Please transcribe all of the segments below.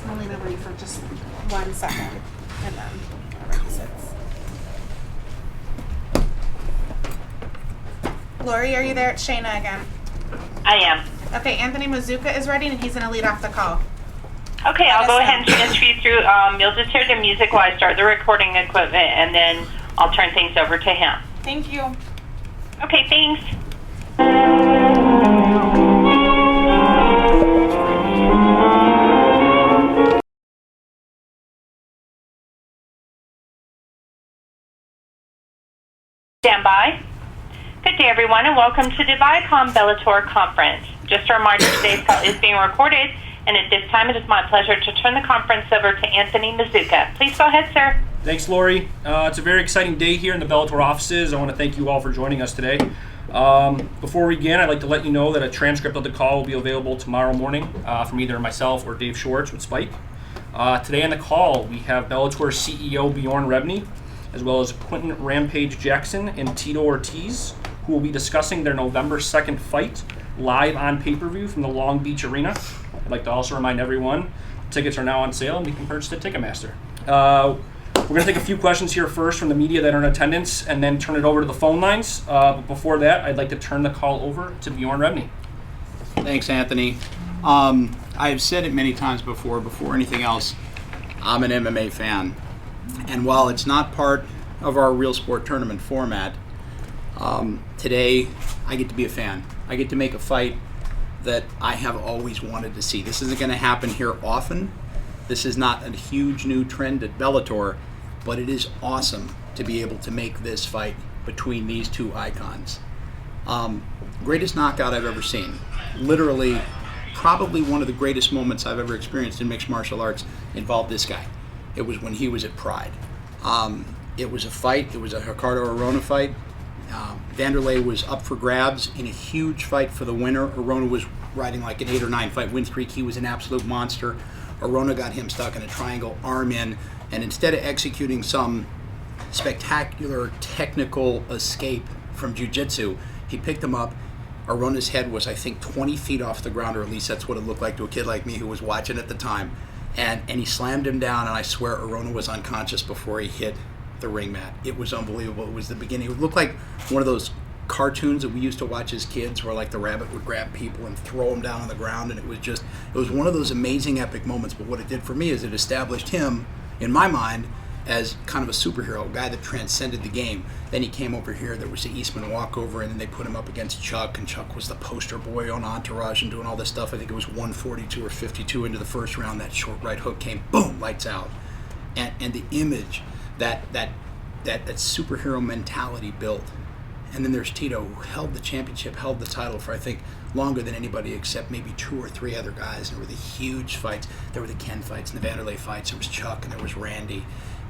I'll lean over you for just 1 second, and then everybody sits. Lori, are you there? It's Shayna again. I am. Okay, Anthony Mazuka is ready, and he's going to lead off the call. Okay, I'll go ahead and transfer you through. You'll just hear the music while I start the recording equipment, and then I'll turn things over to him. Thank you. Okay, thanks. Stand by. Good day, everyone, and welcome to the Viacom Bellator Conference. Just a reminder, today's call is being recorded, and at this time, it is my pleasure to turn the conference over to Anthony Mazuka. Please go ahead, sir. Thanks, Lori. It's a very exciting day here in the Bellator offices. I want to thank you all for joining us today. Before we begin, I'd like to let you know that a transcript of the call will be available tomorrow morning from either myself or Dave Schwartz with Spike. Today on the call, we have Bellator CEO Bjorn Rebney, as well as Quentin Rampage Jackson and Tito Ortiz, who will be discussing their November 2nd fight live on pay-per-view from the Long Beach Arena. I'd like to also remind everyone, tickets are now on sale and we can purchase at Ticketmaster. We're going to take a few questions here first from the media that are in attendance and then turn it over to the phone lines. But before that, I'd like to turn the call over to Bjorn Rebney. Thanks, Anthony. I've said it many times before anything else, I'm an MMA fan. And while it's not part of our Real Sport tournament format, today I get to be a fan. I get to make a fight that I have always wanted to see. This isn't going to happen here often. This is not a huge new trend at Bellator, but it is awesome to be able to make this fight between these two icons. Greatest knockout I've ever seen. Literally, probably one of the greatest moments I've ever experienced in mixed martial arts involved this guy. It was when he was at Pride. It was a fight. It was a Ricardo Arona fight. Vanderlei was up for grabs in a huge fight for the winner. Arona was riding like an 8 or 9 fight win streak. He was an absolute monster. Arona got him stuck in a triangle, arm in, and instead of executing some spectacular technical escape from jiu-jitsu, he picked him up. Arona's head was, I think, 20 feet off the ground, or at least that's what it looked like to a kid like me who was watching at the time. And he slammed him down, and I swear Arona was unconscious before he hit the ring mat. It was unbelievable. It was the beginning. It looked like one of those cartoons that we used to watch as kids where like the rabbit would grab people and throw them down on the ground, and it was one of those amazing epic moments. But what it did for me is it established him, in my mind, as kind of a superhero, a guy that transcended the game. Then he came over here, there was the Eastman walkover, and then they put him up against Chuck, and Chuck was the poster boy on Entourage and doing all this stuff. I think it was 142 or 52 into the first round. That short right hook came, boom, lights out. And the image that superhero mentality built. And then there's Tito, who held the championship, held the title for, I think, longer than anybody except maybe 2 or 3 other guys. And there were the huge fights. There were the Ken fights and the Vanderlei fights. There was Chuck and there was Randy.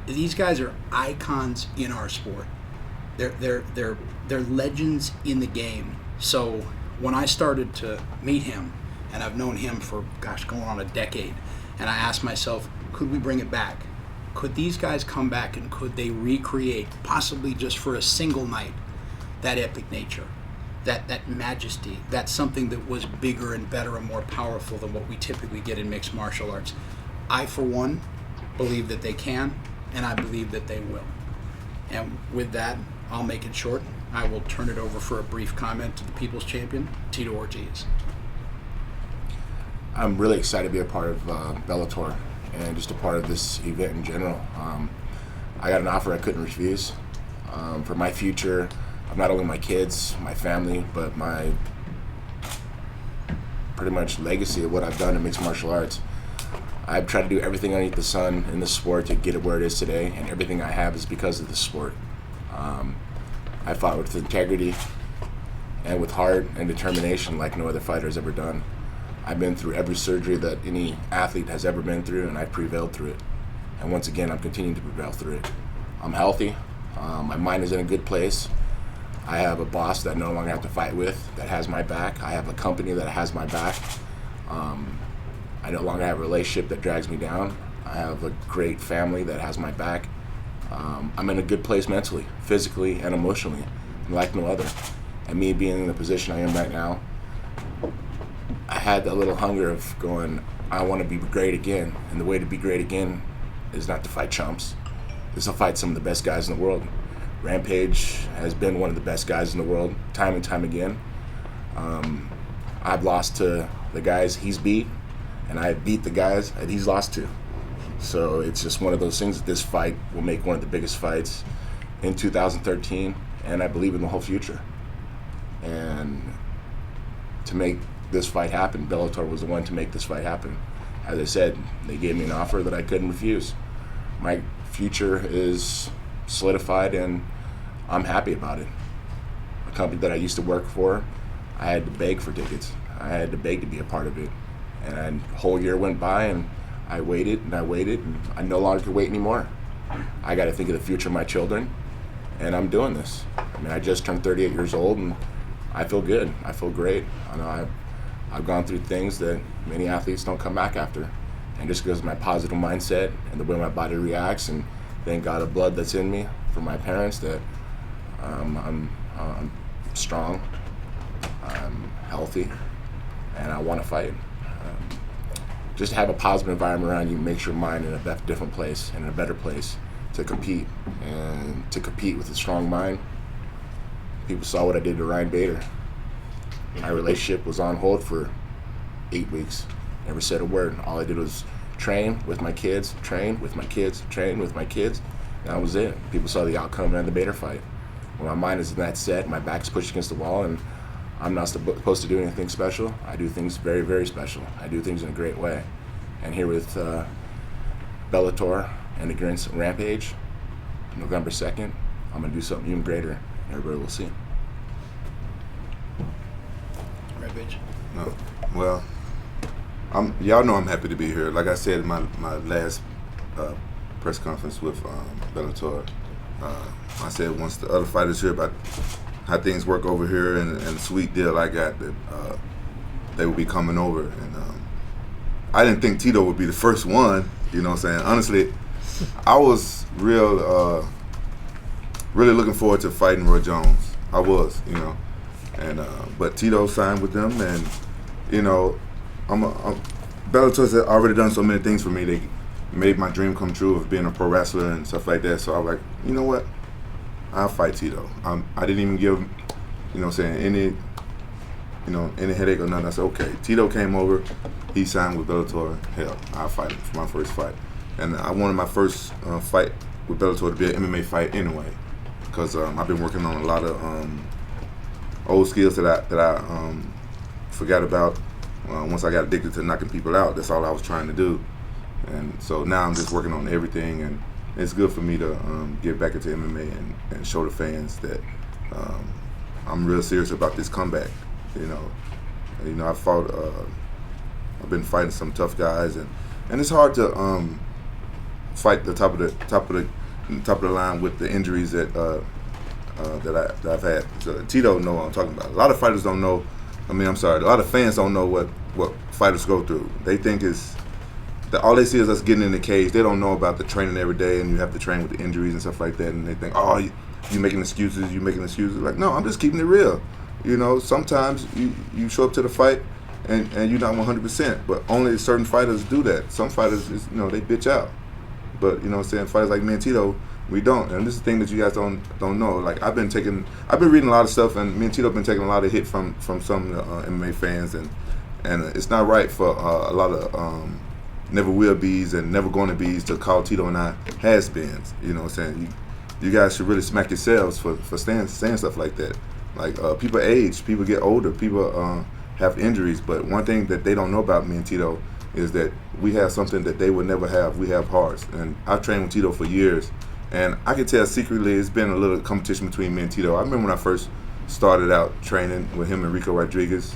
These guys are icons in our sport. They're legends in the game. So when I started to meet him, and I've known him for, going on a decade, and I asked myself, could we bring it back? Could these guys come back and could they recreate, possibly just for a single night, that epic nature, that majesty, that something that was bigger and better and more powerful than what we typically get in mixed martial arts? I, for one, believe that they can, and I believe that they will. And with that, I'll make it short. I will turn it over for a brief comment to the People's Champion, Tito Ortiz. I'm really excited to be a part of Bellator and just a part of this event in general. I got an offer I couldn't refuse for my future of not only my kids, my family, but my pretty much legacy of what I've done in mixed martial arts. I've tried to do everything underneath the sun in this sport to get it where it is today, and everything I have is because of the sport. I fought with integrity and with heart and determination like no other fighter has ever done. I've been through every surgery that any athlete has ever been through, and I've prevailed through it. And once again, I'm continuing to prevail through it. I'm healthy. My mind is in a good place. I have a boss that I no longer have to fight with, that has my back. I have a company that has my back. I no longer have a relationship that drags me down. I have a great family that has my back. I'm in a good place mentally, physically, and emotionally, like no other. And me being in the position I am right now, had that little hunger of going, I want to be great again. And the way to be great again is not to fight chumps. It's to fight some of the best guys in the world. Rampage has been one of the best guys in the world, time and time again. I've lost to the guys he's beat, and I beat the guys that he's lost to. So it's just one of those things that this fight will make one of the biggest fights in 2013, and I believe in the whole future. And to make this fight happen, Bellator was the one to make this fight happen. As I said, they gave me an offer that I couldn't refuse. My future is solidified, and I'm happy about it. A company that I used to work for, I had to beg for tickets. I had to beg to be a part of it. And a whole year went by, and I waited, and I no longer could wait anymore. I got to think of the future of my children, and I'm doing this. I mean, I just turned 38 years old, and I feel good. I feel great. I know I've gone through things that many athletes don't come back after. And just because of my positive mindset and the way my body reacts, and thank God of blood that's in me from my parents, that I'm strong, I'm healthy, and I want to fight. Just to have a positive environment around you makes your mind in a different place and in a better place to compete. And to compete with a strong mind, people saw what I did to Ryan Bader. My relationship was on hold for 8 weeks. Never said a word. All I did was train with my kids, train with my kids, train with my kids. And that was it. People saw the outcome in the Bader fight. When my mind is in that set, my back's pushed against the wall, and I'm not supposed to do anything special. I do things very, very special. I do things in a great way. And here with Bellator and against Rampage, November 2nd, I'm going to do something even greater. Everybody will see. Rampage. No. Well, y'all know I'm happy to be here. Like I said in my last press conference with Bellator, I said once the other fighters hear about how things work over here and the sweet deal I got, that they will be coming over. And I didn't think Tito would be the first one, you know what I'm saying? Honestly, I was really looking forward to fighting Roy Jones. I was, you know. And but Tito signed with them, and you know, Bellator's already done so many things for me. They made my dream come true of being a pro wrestler and stuff like that. So I was like, you know what? I'll fight Tito. I didn't even give, you know what I'm saying, any headache or nothing. I said, okay. Tito came over. He signed with Bellator. Hell, I'll fight him for my first fight. And I wanted my first fight with Bellator to be an MMA fight anyway, because I've been working on a lot of old skills that I forgot about once I got addicted to knocking people out. That's all I was trying to do. And so now I'm just working on everything, and it's good for me to get back into MMA and show the fans that I'm real serious about this comeback. You know, I've been fighting some tough guys, and it's hard to fight the top of the line with the injuries that I've had. So Tito know what I'm talking about. A lot of fighters don't know. A lot of fans don't know what fighters go through. They think all they see is us getting in the cage. They don't know about the training every day, and you have to train with the injuries and stuff like that. And they think, oh, you making excuses. Like, no, I'm just keeping it real. You know, sometimes you show up to the fight and you're not 100%, but only certain fighters do that. Some fighters, they bitch out. But, you know what I'm saying, fighters like me and Tito, we don't. And this is the thing that you guys don't know. Like, I've been reading a lot of stuff, and me and Tito have been taking a lot of hit from some MMA fans, and it's not right for a lot of never will be's and never going to be's to call Tito and I has-beens. You know what I'm saying? You guys should really smack yourselves for saying stuff like that. Like, people age, people get older, people have injuries, but one thing that they don't know about me and Tito is that we have something that they would never have. We have hearts. And I've trained with Tito for years, and I can tell secretly it's been a little competition between me and Tito. I remember when I first started out training with him and Rico Rodriguez.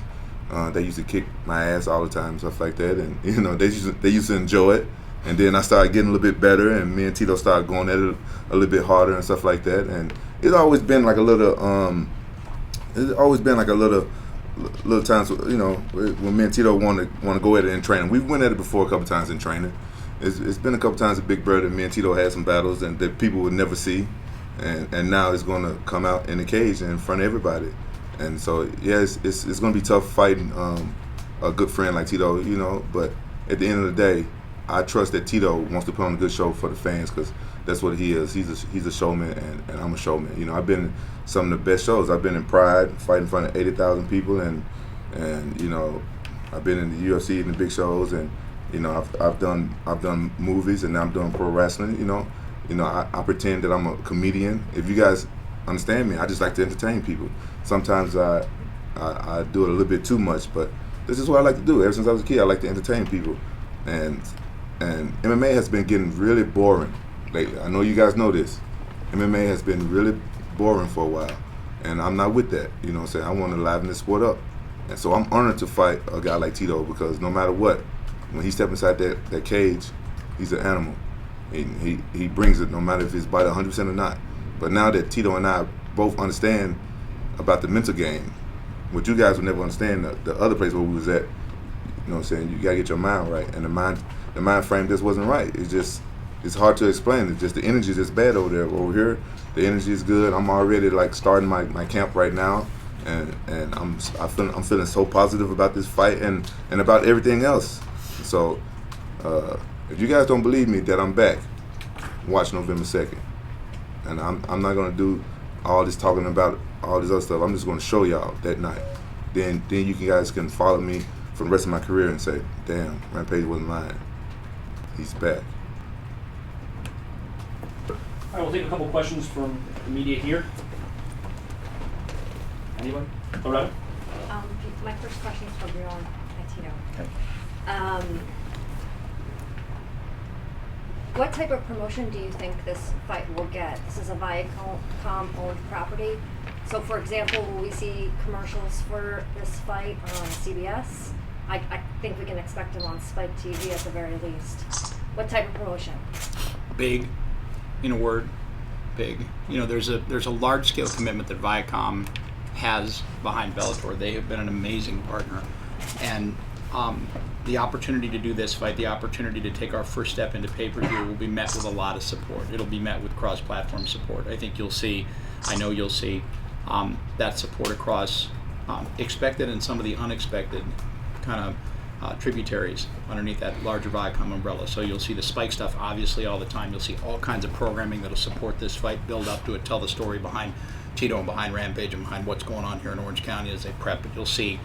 They used to kick my ass all the time, stuff like that, and they used to enjoy it. And then I started getting a little bit better, and me and Tito started going at it a little bit harder and stuff like that. And it's always been like a little little times, when me and Tito want to go at it in training. We've went at it before a couple times in training. It's been a couple times at Big Brother. Me and Tito had some battles and that people would never see, and now it's going to come out in the cage and in front of everybody. And so, yeah, it's going to be tough fighting a good friend like Tito, you know. But at the end of the day, I trust that Tito wants to put on a good show for the fans because that's what he is. He's a showman, and I'm a showman. You know, I've been in some of the best shows. I've been in Pride, fighting in front of 80,000 people, and you know, I've been in the UFC and the big shows, and you know, I've done movies, and now I'm doing pro wrestling. You know, I pretend that I'm a comedian. If you guys understand me, I just like to entertain people. Sometimes I do it a little bit too much, but this is what I like to do. Ever since I was a kid, I like to entertain people, and MMA has been getting really boring lately. I know you guys know this. MMA has been really boring for a while, and I'm not with that. You know what I'm saying? I want to liven this sport up, and so I'm honored to fight a guy like Tito because no matter what, when he steps inside that cage, he's an animal. He brings it no matter if it's by 100% or not. But now that Tito and I both understand about the mental game, what you guys would never understand, the other place where we was at, you know what I'm saying, you gotta get your mind right, and the mind frame just wasn't right. It's hard to explain. It's just the energy is just bad over there. Over here, the energy is good. I'm already like starting my camp right now, and I'm feeling so positive about this fight and about everything else. So if you guys don't believe me that I'm back, watch November 2nd, and I'm not gonna do all this talking about all this other stuff. I'm just gonna show y'all that night. Then you guys can follow me for the rest of my career and say, damn, Rampage wasn't lying. He's back. All right, we'll take a couple questions from the media here. Anyone? Loretta? My first question is for Bryant and Tito. Okay. What type of promotion do you think this fight will get? This is a Viacom-owned property. So, for example, will we see commercials for this fight on CBS? I think we can expect them on Spike TV at the very least. What type of promotion? Big, in a word, big. You know, there's a large-scale commitment that Viacom has behind Bellator. They have been an amazing partner, and the opportunity to do this fight, the opportunity to take our first step into pay-per-view will be met with a lot of support. It'll be met with cross-platform support. I think you'll see, I know you'll see that support across expected and some of the unexpected kind of tributaries underneath that larger Viacom umbrella. So you'll see the Spike stuff obviously all the time. You'll see all kinds of programming that'll support this fight, build up to it, tell the story behind Tito and behind Rampage and behind what's going on here in Orange County as they prep. But you'll see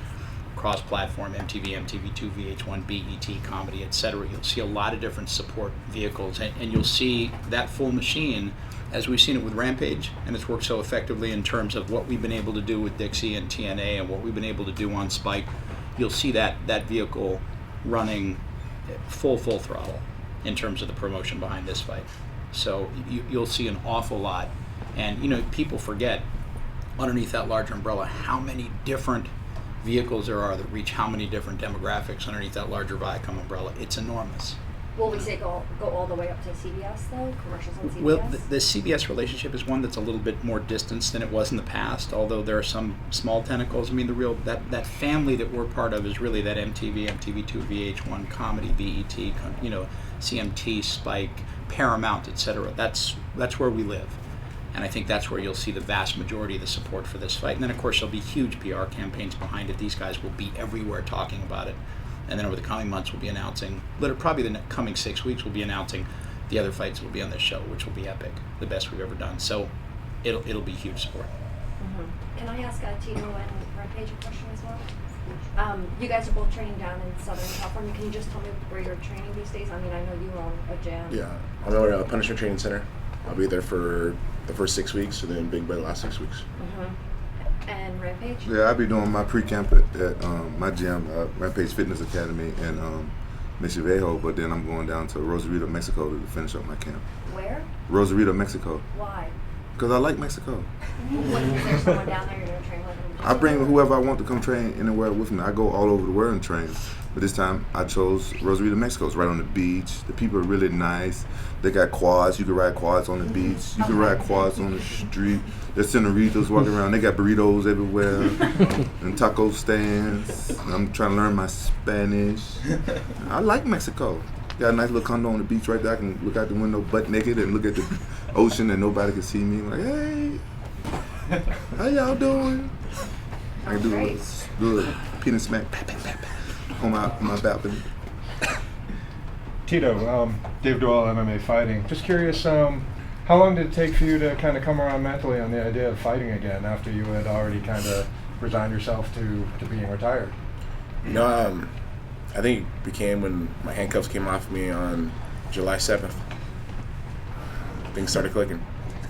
cross-platform, MTV, MTV2, VH1, BET, comedy, etc. You'll see a lot of different support vehicles, and you'll see that full machine as we've seen it with Rampage, and it's worked so effectively in terms of what we've been able to do with Dixie and TNA and what we've been able to do on Spike. You'll see that vehicle running full throttle in terms of the promotion behind this fight. So you'll see an awful lot, and you know, people forget underneath that larger umbrella how many different vehicles there are that reach how many different demographics underneath that larger Viacom umbrella. It's enormous. Will we say go all the way up to CBS though? Commercials on CBS? Well, the CBS relationship is one that's a little bit more distanced than it was in the past, although there are some small tentacles. I mean, the real that family that we're part of is really that MTV, MTV2, VH1, comedy, BET, you know, CMT, Spike, Paramount, etc. That's where we live. And I think that's where you'll see the vast majority of the support for this fight. And then, of course, there'll be huge PR campaigns behind it. These guys will be everywhere talking about it. And then over the coming months, we'll be announcing, probably the coming 6 weeks, we'll be announcing the other fights that will be on this show, which will be epic, the best we've ever done. So it'll be huge support. Mm-hmm. Can I ask Tito and Rampage a question as well? You guys are both training down in Southern California. Can you just tell me where you're training these days? I mean, I know you own a gym. Yeah, I'm over at Punisher Training Center. I'll be there for the first 6 weeks, and then Big Bay the last 6 weeks. Mm-hmm. And Rampage? Yeah, I'll be doing my pre-camp at my gym, Rampage Fitness Academy in Mission Viejo, but then I'm going down to Rosarito, Mexico to finish up my camp. Where? Rosarito, Mexico. Why? Because I like Mexico. Is there someone down there you're going to train with? I bring whoever I want to come train anywhere with me. I go all over the world and train. But this time I chose Rosarito, Mexico. It's right on the beach. The people are really nice. They got quads. You can ride quads on the beach. You can ride quads on the street. There's senoritas walking around. They got burritos everywhere and taco stands. I'm trying to learn my Spanish. I like Mexico. Got a nice little condo on the beach right there. I can look out the window butt naked and look at the ocean and nobody can see me. I'm like, hey, how y'all doing? I can do a penis smack. on my balcony. Tito, Dave Doyle, MMA Fighting. Just curious, how long did it take for you to kind of come around mentally on the idea of fighting again after you had already kind of resigned yourself to being retired? You know, I think it became when my handcuffs came off me on July 7th. Things started clicking.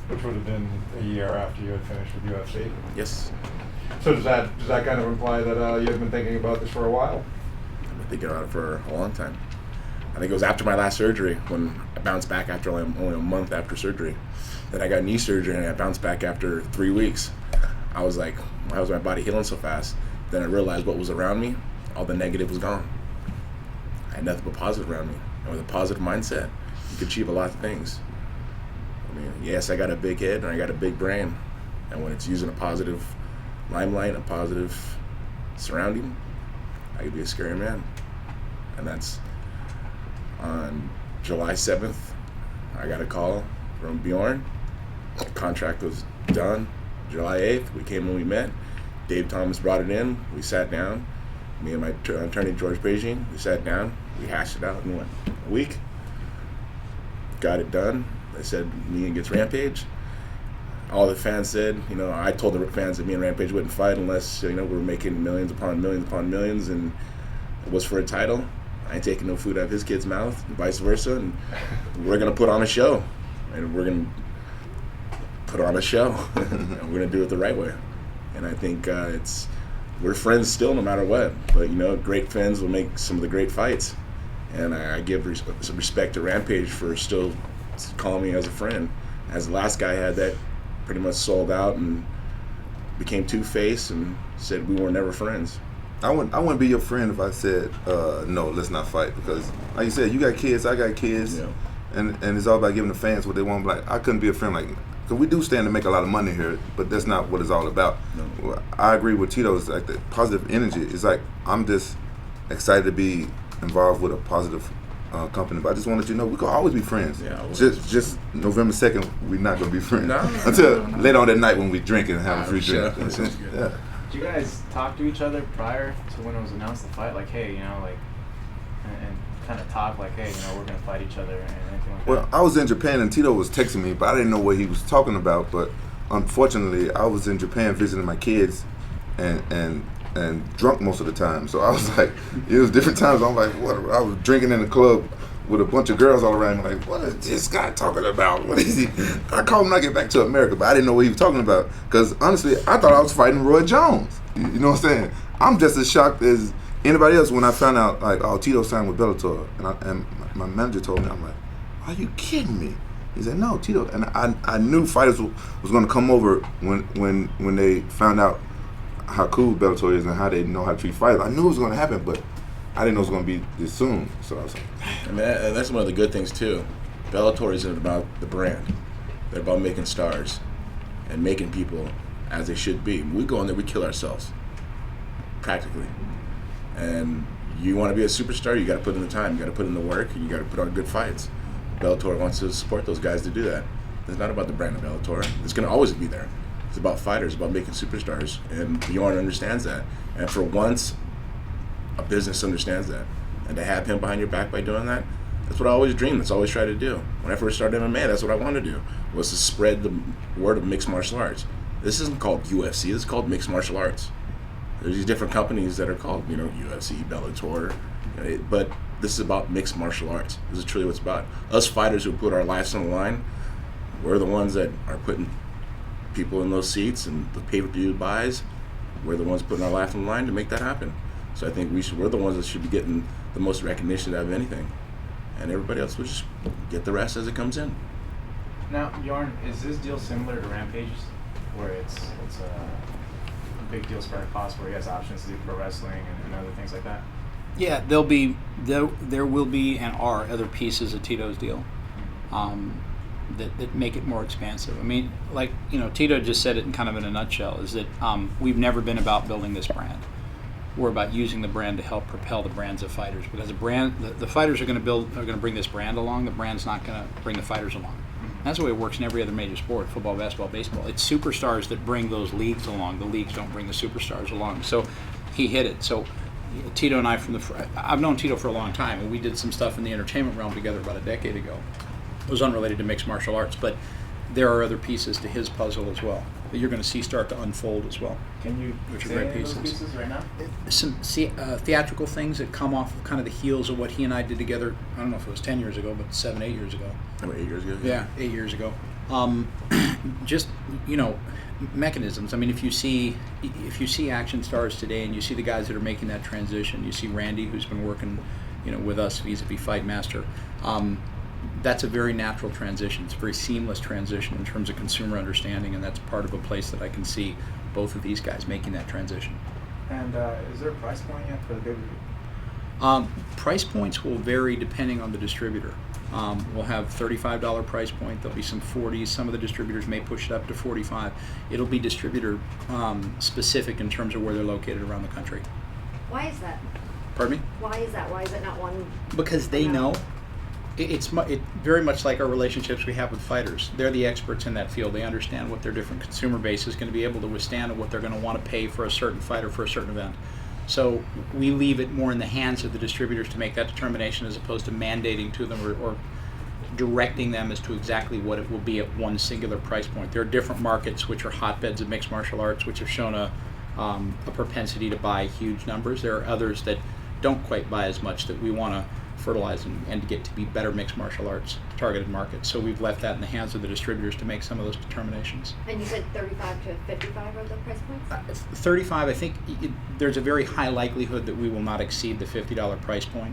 Which would have been a year after you had finished with UFC. Yes. So does that kind of imply that you had been thinking about this for a while? I've been thinking about it for a long time. I think it was after my last surgery when I bounced back after only a month after surgery. Then I got knee surgery and I bounced back after 3 weeks. I was like, why was my body healing so fast? Then I realized what was around me, all the negative was gone. I had nothing but positive around me. And with a positive mindset, you can achieve a lot of things. I mean, yes, I got a big head and I got a big brain. And when it's using a positive limelight, a positive surrounding, I could be a scary man. And that's on July 7th, I got a call from Bjorn. The contract was done. July 8th, we came and we met. Dave Thomas brought it in. We sat down. Me and my attorney, George Beijing, we sat down. We hashed it out in a week. Got it done. They said me against Rampage. All the fans said, you know, I told the fans that me and Rampage wouldn't fight unless, you know, we were making millions upon millions upon millions, and it was for a title. I ain't taking no food out of his kid's mouth, and vice versa, and we're gonna put on a show, and we're gonna put on a show, and we're gonna do it the right way. And I think we're friends still, no matter what. But you know, great friends will make some of the great fights, and I give some respect to Rampage for still calling me as a friend. As the last guy had that pretty much sold out and became two-faced and said we were never friends. I wouldn't be your friend if I said no, let's not fight, because like you said, you got kids, I got kids, Yeah. and it's all about giving the fans what they want. Like, I couldn't be a friend, like, because we do stand to make a lot of money here, but that's not what it's all about. No. Well, I agree with Tito's, like, the positive energy. It's like, I'm just excited to be involved with a positive company, but I just want to let you know we can always be friends. Yeah, always. Just November 2nd, we're not going to be friends. No. Until later on that night when we drink and have a free Sure. drink. That sounds good. Yeah. Did you guys talk to each other prior to when it was announced the fight? Like, hey, you know, like, and kind of talk like, hey, you know, we're gonna fight each other and anything like Well, that? I was in Japan and Tito was texting me, but I didn't know what he was talking about. But unfortunately, I was in Japan visiting my kids and drunk most of the time. So I was like, it was different times. I'm like, what? I was drinking in the club with a bunch of girls all around me. Like, what is this guy talking about? What is he? I called him when I get back to America, but I didn't know what he was talking about. Because honestly, I thought I was fighting Roy Jones. You know what I'm saying? I'm just as shocked as anybody else when I found out, like, oh, Tito signed with Bellator. And my manager told me, I'm like, are you kidding me? He said, no, Tito. And I knew fighters was going to come over when they found out how cool Bellator is and how they know how to treat fighters. I knew it was going to happen, but I didn't know it was going to be this soon. So I was like, And that's one of the good things too. Bellator isn't about the brand. They're about making stars and making people as they should be. When we go in there, we kill ourselves, practically. And you want to be a superstar, you got to put in the time, you got to put in the work, and you got to put on good fights. Bellator wants to support those guys to do that. It's not about the brand of Bellator. It's going to always be there. It's about fighters, about making superstars, and Bjorn understands that. And for once, a business understands that. And to have him behind your back by doing that, that's what I always dreamed. That's what I always tried to do. When I first started MMA, that's what I wanted to do, was to spread the word of mixed martial arts. This isn't called UFC. This is called mixed martial arts. There's these different companies that are called, you know, UFC, Bellator, but this is about mixed martial arts. This is truly what it's about. Us fighters who put our lives on the line, we're the ones that are putting people in those seats and the pay-per-view buys. We're the ones putting our life on the line to make that happen. So I think we're the ones that should be getting the most recognition out of anything. And everybody else will just get the rest as it comes in. Now, Bjorn, is this deal similar to Rampage's, where it's a big deal spread across, where he has options to do pro wrestling and other things like that? Yeah, there will be and are other pieces of Tito's deal that make it more expansive. I mean, like, you know, Tito just said it in kind of in a nutshell, is that we've never been about building this brand. We're about using the brand to help propel the brands of fighters, because the fighters are going to bring this brand along. The brand's not going to bring the fighters along. That's the way it works in every other major sport: football, basketball, baseball. It's superstars that bring those leagues along. The leagues don't bring the superstars along. So he hit it. So Tito and I I've known Tito for a long time, and we did some stuff in the entertainment realm together about a decade ago. It was unrelated to mixed martial arts, but there are other pieces to his puzzle as well that you're going to see start to unfold as well. Can you Which are say great any of those pieces. pieces right now? Some theatrical things that come off of kind of the heels of what he and I did together. I don't know if it was 10 years ago, but 7, 8 years ago. About 8 years ago. Yeah, 8 years ago. Just, mechanisms. I mean, if you see action stars today, and you see the guys that are making that transition, you see Randy, who's been working, with us vis-a-vis Fight Master. That's a very natural transition. It's a very seamless transition in terms of consumer understanding, and that's part of a place that I can see both of these guys making that transition. And is there a price point yet for the pay-per-view? Price points will vary depending on the distributor. We'll have $35 price point. There'll be some 40s. Some of the distributors may push it up to 45. It'll be distributor specific in terms of where they're located around the country. Why is that? Pardon me? Why is that? Why is it not one? Because they know. It's very much like our relationships we have with fighters. They're the experts in that field. They understand what their different consumer base is going to be able to withstand and what they're going to want to pay for a certain fighter for a certain event. So we leave it more in the hands of the distributors to make that determination, as opposed to mandating to them or directing them as to exactly what it will be at one singular price point. There are different markets which are hotbeds of mixed martial arts, which have shown a propensity to buy huge numbers. There are others that don't quite buy as much, that we want to fertilize and to get to be better mixed martial arts targeted markets. So we've left that in the hands of the distributors to make some of those determinations. And you said 35 to 55 are the price points? 35, I think there's a very high likelihood that we will not exceed the $50 price point.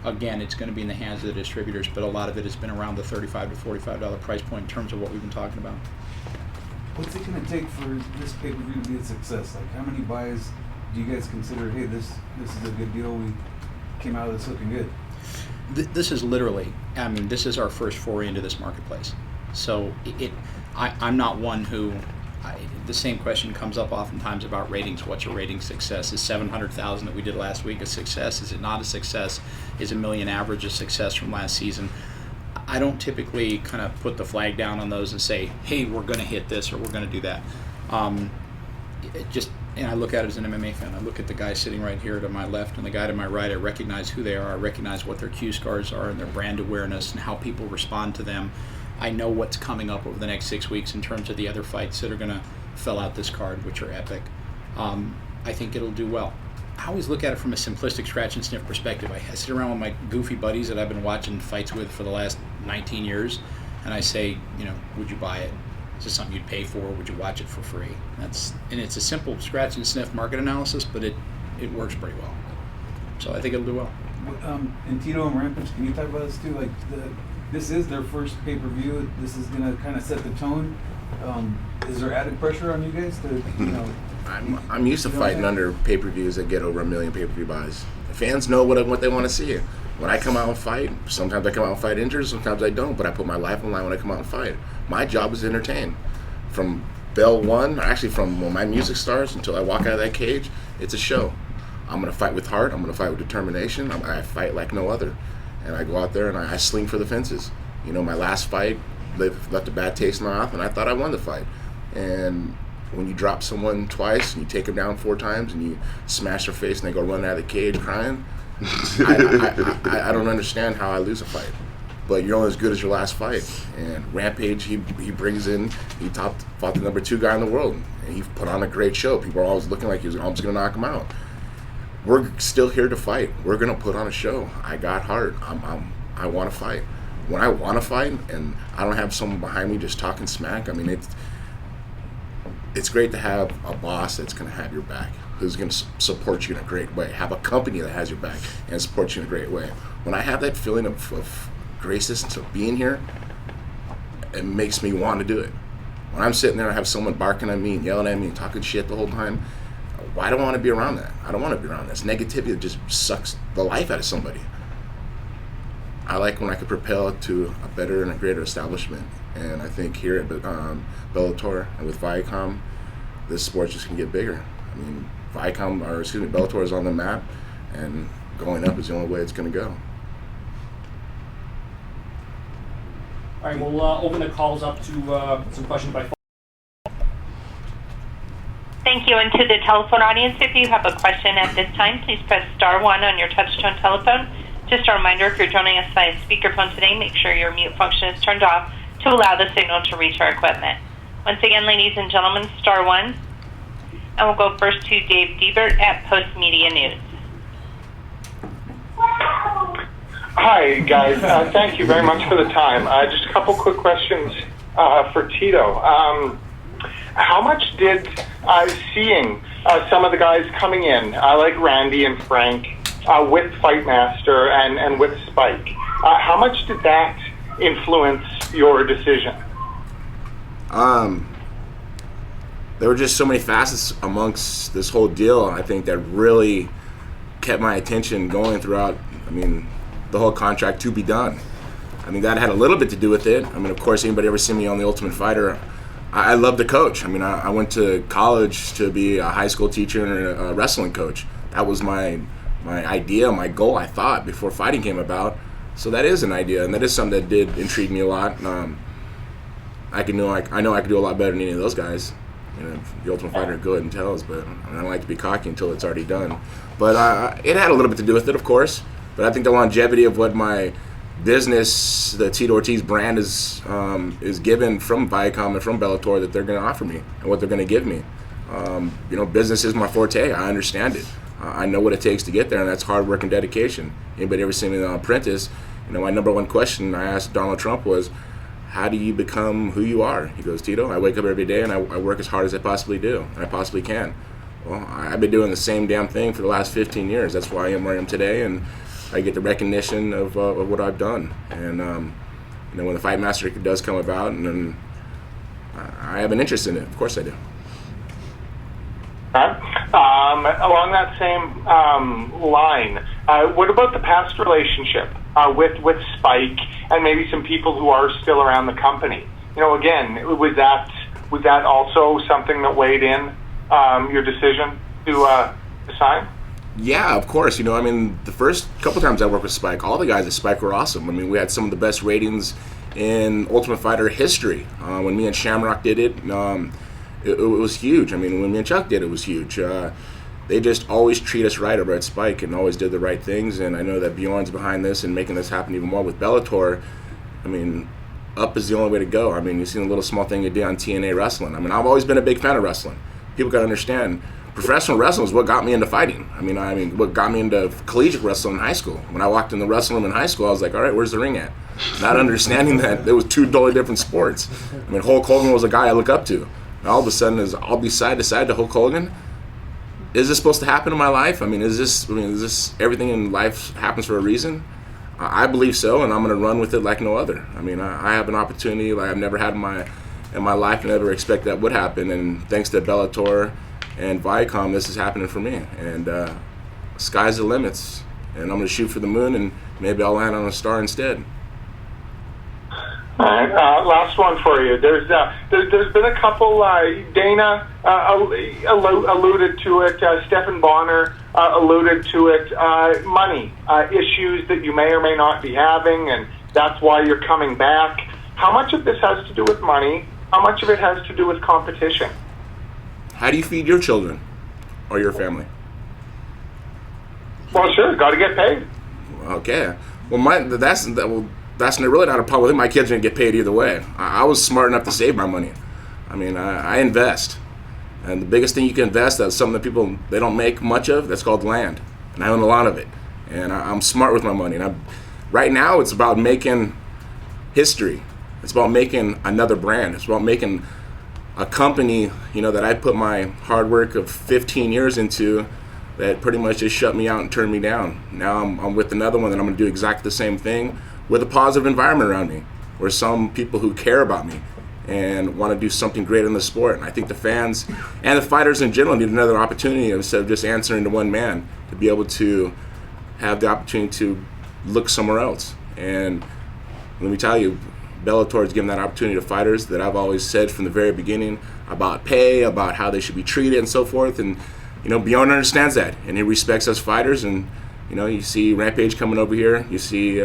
Again, it's going to be in the hands of the distributors, but a lot of it has been around the $35 to $45 price point in terms of what we've been talking about. What's it going to take for this pay-per-view to be a success? Like, how many buys do you guys consider, hey, this is a good deal, we came out of this looking good? This is literally, this is our first foray into this marketplace. So I'm not one who, the same question comes up oftentimes about ratings. What's a rating success? Is 700,000 that we did last week a success? Is it not a success? Is $1 million average a success from last season? I don't typically kind of put the flag down on those and say, hey, we're going to hit this or we're going to do that. And I look at it as an MMA fan. I look at the guy sitting right here to my left and the guy to my right. I recognize who they are. I recognize what their cue scars are and their brand awareness and how people respond to them. I know what's coming up over the next 6 weeks in terms of the other fights that are going to fill out this card, which are epic. I think it'll do well. I always look at it from a simplistic scratch and sniff perspective. I sit around with my goofy buddies that I've been watching fights with for the last 19 years, and I say, would you buy it? Is this something you'd pay for? Would you watch it for free? And it's a simple scratch and sniff market analysis, but it works pretty well. So I think it'll do well. And Tito and Rampage, can you talk about this too? Like, this is their first pay-per-view. This is going to kind of set the tone. Is there added pressure on you guys to, I'm used to fighting under pay-per-views that get over 1 million pay-per-view buys. The fans know what they want to see. When I come out and fight, sometimes I come out and fight injured, sometimes I don't, but I put my life on the line when I come out and fight. My job is to entertain. From bell one, actually from when my music starts until I walk out of that cage, it's a show. I'm going to fight with heart. I'm going to fight with determination. I fight like no other. And I go out there and I sling for the fences. My last fight left a bad taste in my mouth, and I thought I won the fight. And when you drop someone twice and you take them down 4 times and you smash their face and they go run out of the cage crying, I don't understand how I lose a fight. But you're only as good as your last fight. And Rampage, he brings in, he fought the number 2 guy in the world, and he put on a great show. People are always looking like he was almost going to knock him out. We're still here to fight. We're going to put on a show. I got heart. I want to fight. When I want to fight and I don't have someone behind me just talking smack, it's great to have a boss that's going to have your back, who's going to support you in a great way, have a company that has your back and supports you in a great way. When I have that feeling of graciousness of being here, it makes me want to do it. When I'm sitting there and I have someone barking at me and yelling at me and talking shit the whole time, I don't want to be around that. I don't want to be around that. It's negativity that just sucks the life out of somebody. I like when I could propel it to a better and a greater establishment. And I think here at Bellator and with Viacom, this sport's just going to get bigger. Bellator is on the map, and going up is the only way it's going to go. All right, we'll open the calls up to some questions by phone. Thank you. And to the telephone audience, if you have a question at this time, please press *1 on your touch-tone telephone. Just a reminder, if you're joining us via speakerphone today, make sure your mute function is turned off to allow the signal to reach our equipment. Once again, ladies and gentlemen, *1. And we'll go first to Dave Diebert at Post Media News. Hi, guys. Thank you very much for the time. Just a couple quick questions for Tito. How much did seeing some of the guys coming in, like Randy and Frank, with Fightmaster and with Spike, how much did that influence your decision? There were just so many facets amongst this whole deal, I think, that really kept my attention going throughout, the whole contract to be done. That had a little bit to do with it. Of course, anybody ever seen me on The Ultimate Fighter, I love to coach. I went to college to be a high school teacher and a wrestling coach. That was my idea, my goal, I thought, before fighting came about. So that is an idea, and that is something that did intrigue me a lot. I know I could do a lot better than any of those guys. The Ultimate Fighter go ahead and tells, but I don't like to be cocky until it's already done. But it had a little bit to do with it, of course. But I think the longevity of what my business, the Tito Ortiz brand, is given from Viacom and from Bellator that they're going to offer me and what they're going to give me. Business is my forte. I understand it. I know what it takes to get there, and that's hard work and dedication. Anybody ever seen me on Apprentice? My number one question I asked Donald Trump was, how do you become who you are? He goes, Tito, I wake up every day and I work as hard as I possibly do, and I possibly can. Well, I've been doing the same damn thing for the last 15 years. That's why I am where I am today, and I get the recognition of what I've done. And when the Fightmaster does come about, and then I have an interest in it. Of course I do. Along that same line, what about the past relationship with Spike and maybe some people who are still around the company? Again, was that also something that weighed in your decision to sign? Yeah, of course. The first couple times I worked with Spike, all the guys at Spike were awesome. We had some of the best ratings in Ultimate Fighter history. When me and Shamrock did it, it was huge. When me and Chuck did it, was huge. They just always treat us right over at Spike and always did the right things. And I know that Bjorn's behind this and making this happen even more with Bellator. Up is the only way to go. You've seen the little small thing you did on TNA wrestling. I've always been a big fan of wrestling. People gotta understand, professional wrestling is what got me into fighting. What got me into collegiate wrestling in high school. When I walked in the wrestling room in high school, I was like, all right, where's the ring at? Not understanding that there was two totally different sports. Hulk Hogan was a guy I look up to. And all of a sudden, I'll be side to side to Hulk Hogan. Is this supposed to happen in my life? Is this everything in life happens for a reason? I believe so, and I'm going to run with it like no other. I have an opportunity like I've never had in my life, and never expect that would happen. And thanks to Bellator and Viacom, this is happening for me. And sky's the limits. And I'm going to shoot for the moon, and maybe I'll land on a star instead. All right, last one for you. There's been a couple. Dana alluded to it. Stephen Bonner alluded to it. Money issues that you may or may not be having, and that's why you're coming back. How much of this has to do with money? How much of it has to do with competition? How do you feed your children or your family? Well, sure, got to get paid. Okay. Well, that's really not a problem. I think my kids are going to get paid either way. I was smart enough to save my money. I invest. And the biggest thing you can invest, that's something that people, they don't make much of, that's called land. And I own a lot of it. And I'm smart with my money. And right now, it's about making history. It's about making another brand. It's about making a company, that I put my hard work of 15 years into, that pretty much just shut me out and turned me down. Now I'm with another one that I'm going to do exactly the same thing with a positive environment around me, where some people who care about me and want to do something great in the sport. And I think the fans and the fighters in general need another opportunity instead of just answering to one man, to be able to have the opportunity to look somewhere else. And let me tell you, Bellator has given that opportunity to fighters that I've always said from the very beginning about pay, about how they should be treated and so forth. And, Bjorn understands that, and he respects us fighters. And, you see Rampage coming over here. You see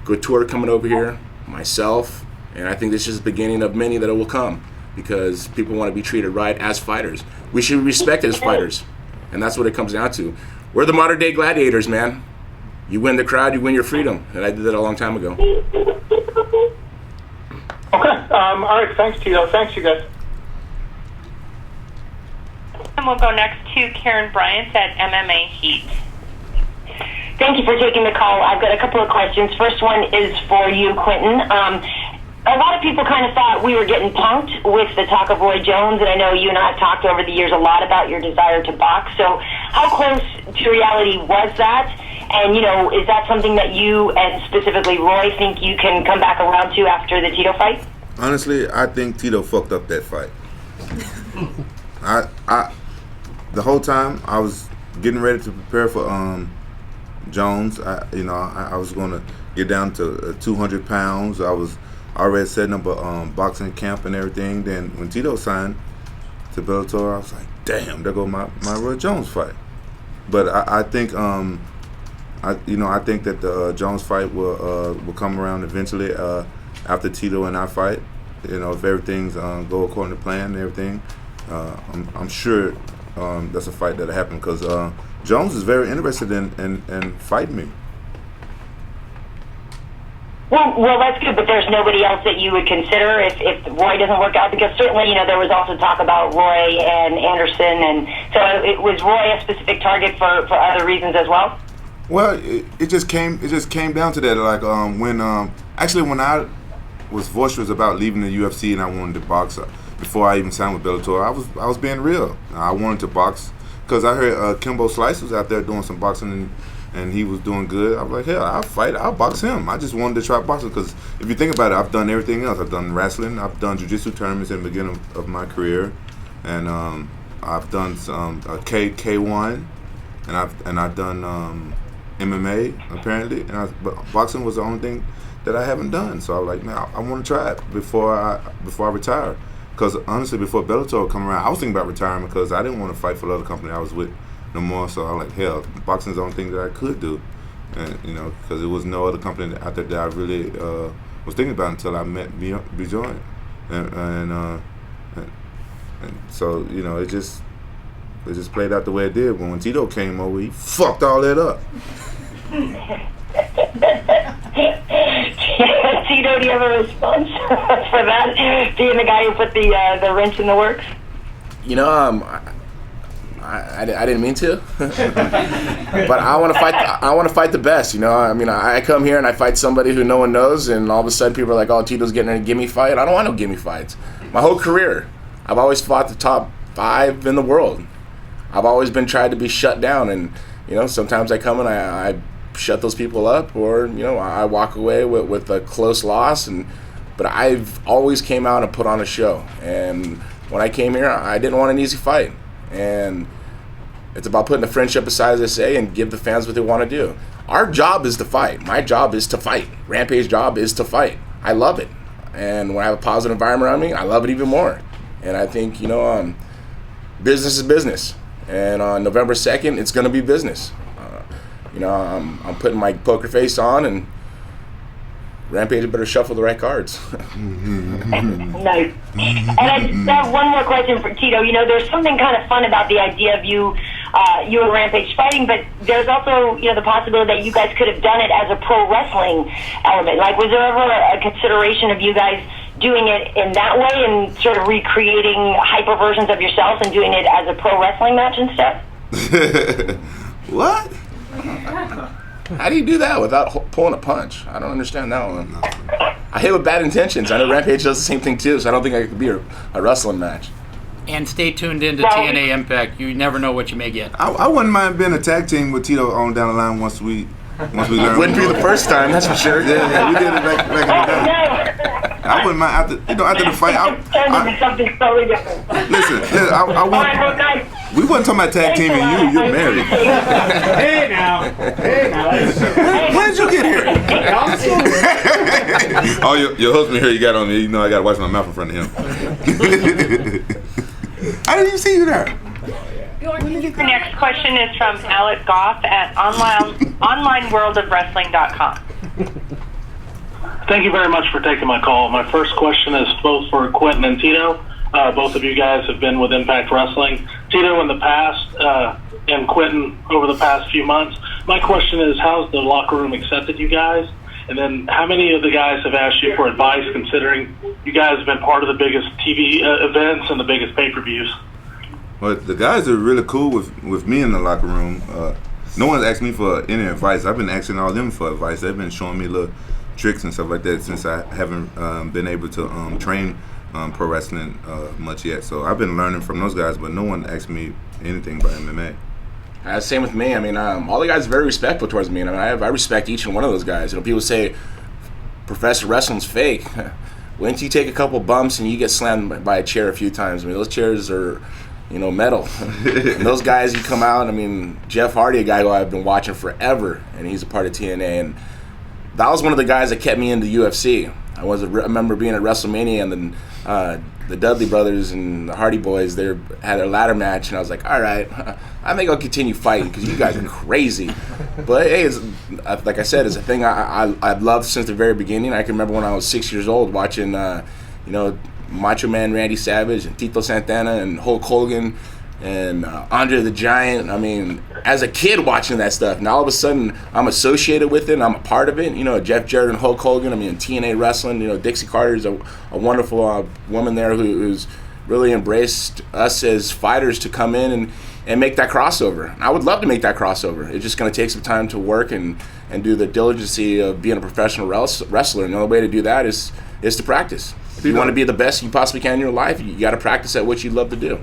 Couture coming over here, myself. And I think this is the beginning of many that will come. because people want to be treated right as fighters. We should be respected as fighters, and that's what it comes down to. We're the modern day gladiators, man. You win the crowd, you win your freedom, and I did that a long time ago. Okay. All right. Thanks, Tito. Thanks, you guys. And we'll go next to Karyn Bryant at MMA H.E.A.T. Thank you for taking the call. I've got a couple of questions. First one is for you, Quentin. A lot of people kind of thought we were getting punked with the talk of Roy Jones, and I know you and I have talked over the years a lot about your desire to box. So how close to reality was that? And, is that something that you and specifically Roy think you can come back around to after the Tito fight? Honestly, I think Tito fucked up that fight. The whole time I was getting ready to prepare for Jones. I was going to get down to 200 pounds. I was already setting up a boxing camp and everything. Then when Tito signed to Bellator, I was like, damn, there go my Roy Jones fight. But I think I think that the Jones fight will come around eventually after Tito and I fight. If everything's go according to plan and everything, I'm sure that's a fight that'll happen because Jones is very interested in fighting me. Well, that's good, but there's nobody else that you would consider if Roy doesn't work out? Because certainly, there was also talk about Roy and Anderson, and so was Roy a specific target for other reasons as well? Well, it just came down to that. Like when I was boisterous about leaving the UFC and I wanted to box before I even signed with Bellator, I was being real. I wanted to box because I heard Kimbo Slice was out there doing some boxing and he was doing good. I was like, hell, I'll box him. I just wanted to try boxing because if you think about it, I've done everything else. I've done wrestling, I've done jiu-jitsu tournaments in the beginning of my career, and I've done some K1, and I've done MMA apparently, but boxing was the only thing that I haven't done. So I was like, man, I want to try it before I retire. Because honestly, before Bellator come around, I was thinking about retiring because I didn't want to fight for the other company I was with no more. So I was like, hell, boxing's the only thing that I could do, and because there was no other company out there that I really was thinking about until I met Bryant, and so it just played out the way it did. When Tito came over, he fucked all that up. Tito, do you have a response for that? Being the guy who put the wrench in the works? I didn't mean to, but I want to fight. I want to fight the best. I come here and I fight somebody who no one knows, and all of a sudden people are like, "Oh, Tito's getting a gimme fight." I don't want no gimme fights. My whole career, I've always fought the top 5 in the world. I've always been tried to be shut down, and sometimes I come and I shut those people up, or I walk away with a close loss. But I've always came out and put on a show. And when I came here, I didn't want an easy fight. And it's about putting the friendship aside, as I say, and give the fans what they want to do. Our job is to fight. My job is to fight. Rampage's job is to fight. I love it. And when I have a positive environment around me, I love it even more. And I think, business is business. And on November 2nd, it's going to be business. I'm putting my poker face on, and Rampage better shuffle the right cards. Nice. And I just have one more question for Tito. There's something kind of fun about the idea of you and Rampage fighting, but there's also, the possibility that you guys could have done it as a pro wrestling element. Like, was there ever a consideration of you guys doing it in that way and sort of recreating hyper versions of yourself and doing it as a pro wrestling match instead? What? How do you do that without pulling a punch? I don't understand that one. I hit with bad intentions. I know Rampage does the same thing too, so I don't think I could be a wrestling match. And stay tuned into TNA Impact. You never know what you may get. I wouldn't mind being a tag team with Tito on down the line once we learn. Wouldn't be the first time, that's for sure. Yeah, we did it back in the day. I wouldn't mind after the fight. Something totally different. Listen, we wasn't talking about tag team and you're married. Hey now. When did you get here? Oh, your husband here you got on me. I got to watch my mouth in front of him. I didn't even see you there. The next question is from Alec Goff at onlineworldofwrestling.com. Thank you very much for taking my call. My first question is both for Quentin and Tito. Both of you guys have been with Impact Wrestling. Tito in the past, and Quentin over the past few months. My question is, how's the locker room accepted you guys? And then how many of the guys have asked you for advice, considering you guys have been part of the biggest TV events and the biggest pay-per-views? Well, the guys are really cool with me in the locker room. No one's asked me for any advice. I've been asking all them for advice. They've been showing me little tricks and stuff like that since I haven't been able to train pro wrestling much yet. So I've been learning from those guys, but no one asked me anything about MMA. Same with me. I mean, all the guys are very respectful towards me, and I respect each and one of those guys. You know, people say professional wrestling's fake. Once you take a couple bumps and you get slammed by a chair a few times, I mean, those chairs are, you know, metal. And those guys, you come out, I mean, Jeff Hardy, a guy who I've been watching forever, and he's a part of TNA, and that was one of the guys that kept me into UFC. I remember being at WrestleMania, and then the Dudley brothers and the Hardy boys, they had their ladder match, and I was like, all right, I think I'll continue fighting because you guys are crazy. But hey, like I said, it's a thing I've loved since the very beginning. I can remember when I was 6 years old watching, you know, Macho Man Randy Savage and Tito Santana and Hulk Hogan and Andre the Giant. I mean, as a kid watching that stuff, now all of a sudden I'm associated with it and I'm a part of it. You know, Jeff Jarrett and Hulk Hogan, I mean, TNA wrestling, you know, Dixie Carter's a wonderful woman there who's really embraced us as fighters to come in and make that crossover. I would love to make that crossover. It's just going to take some time to work and do the diligency of being a professional wrestler. And the only way to do that is to practice. If you want to be the best you possibly can in your life, you got to practice at what you love to do.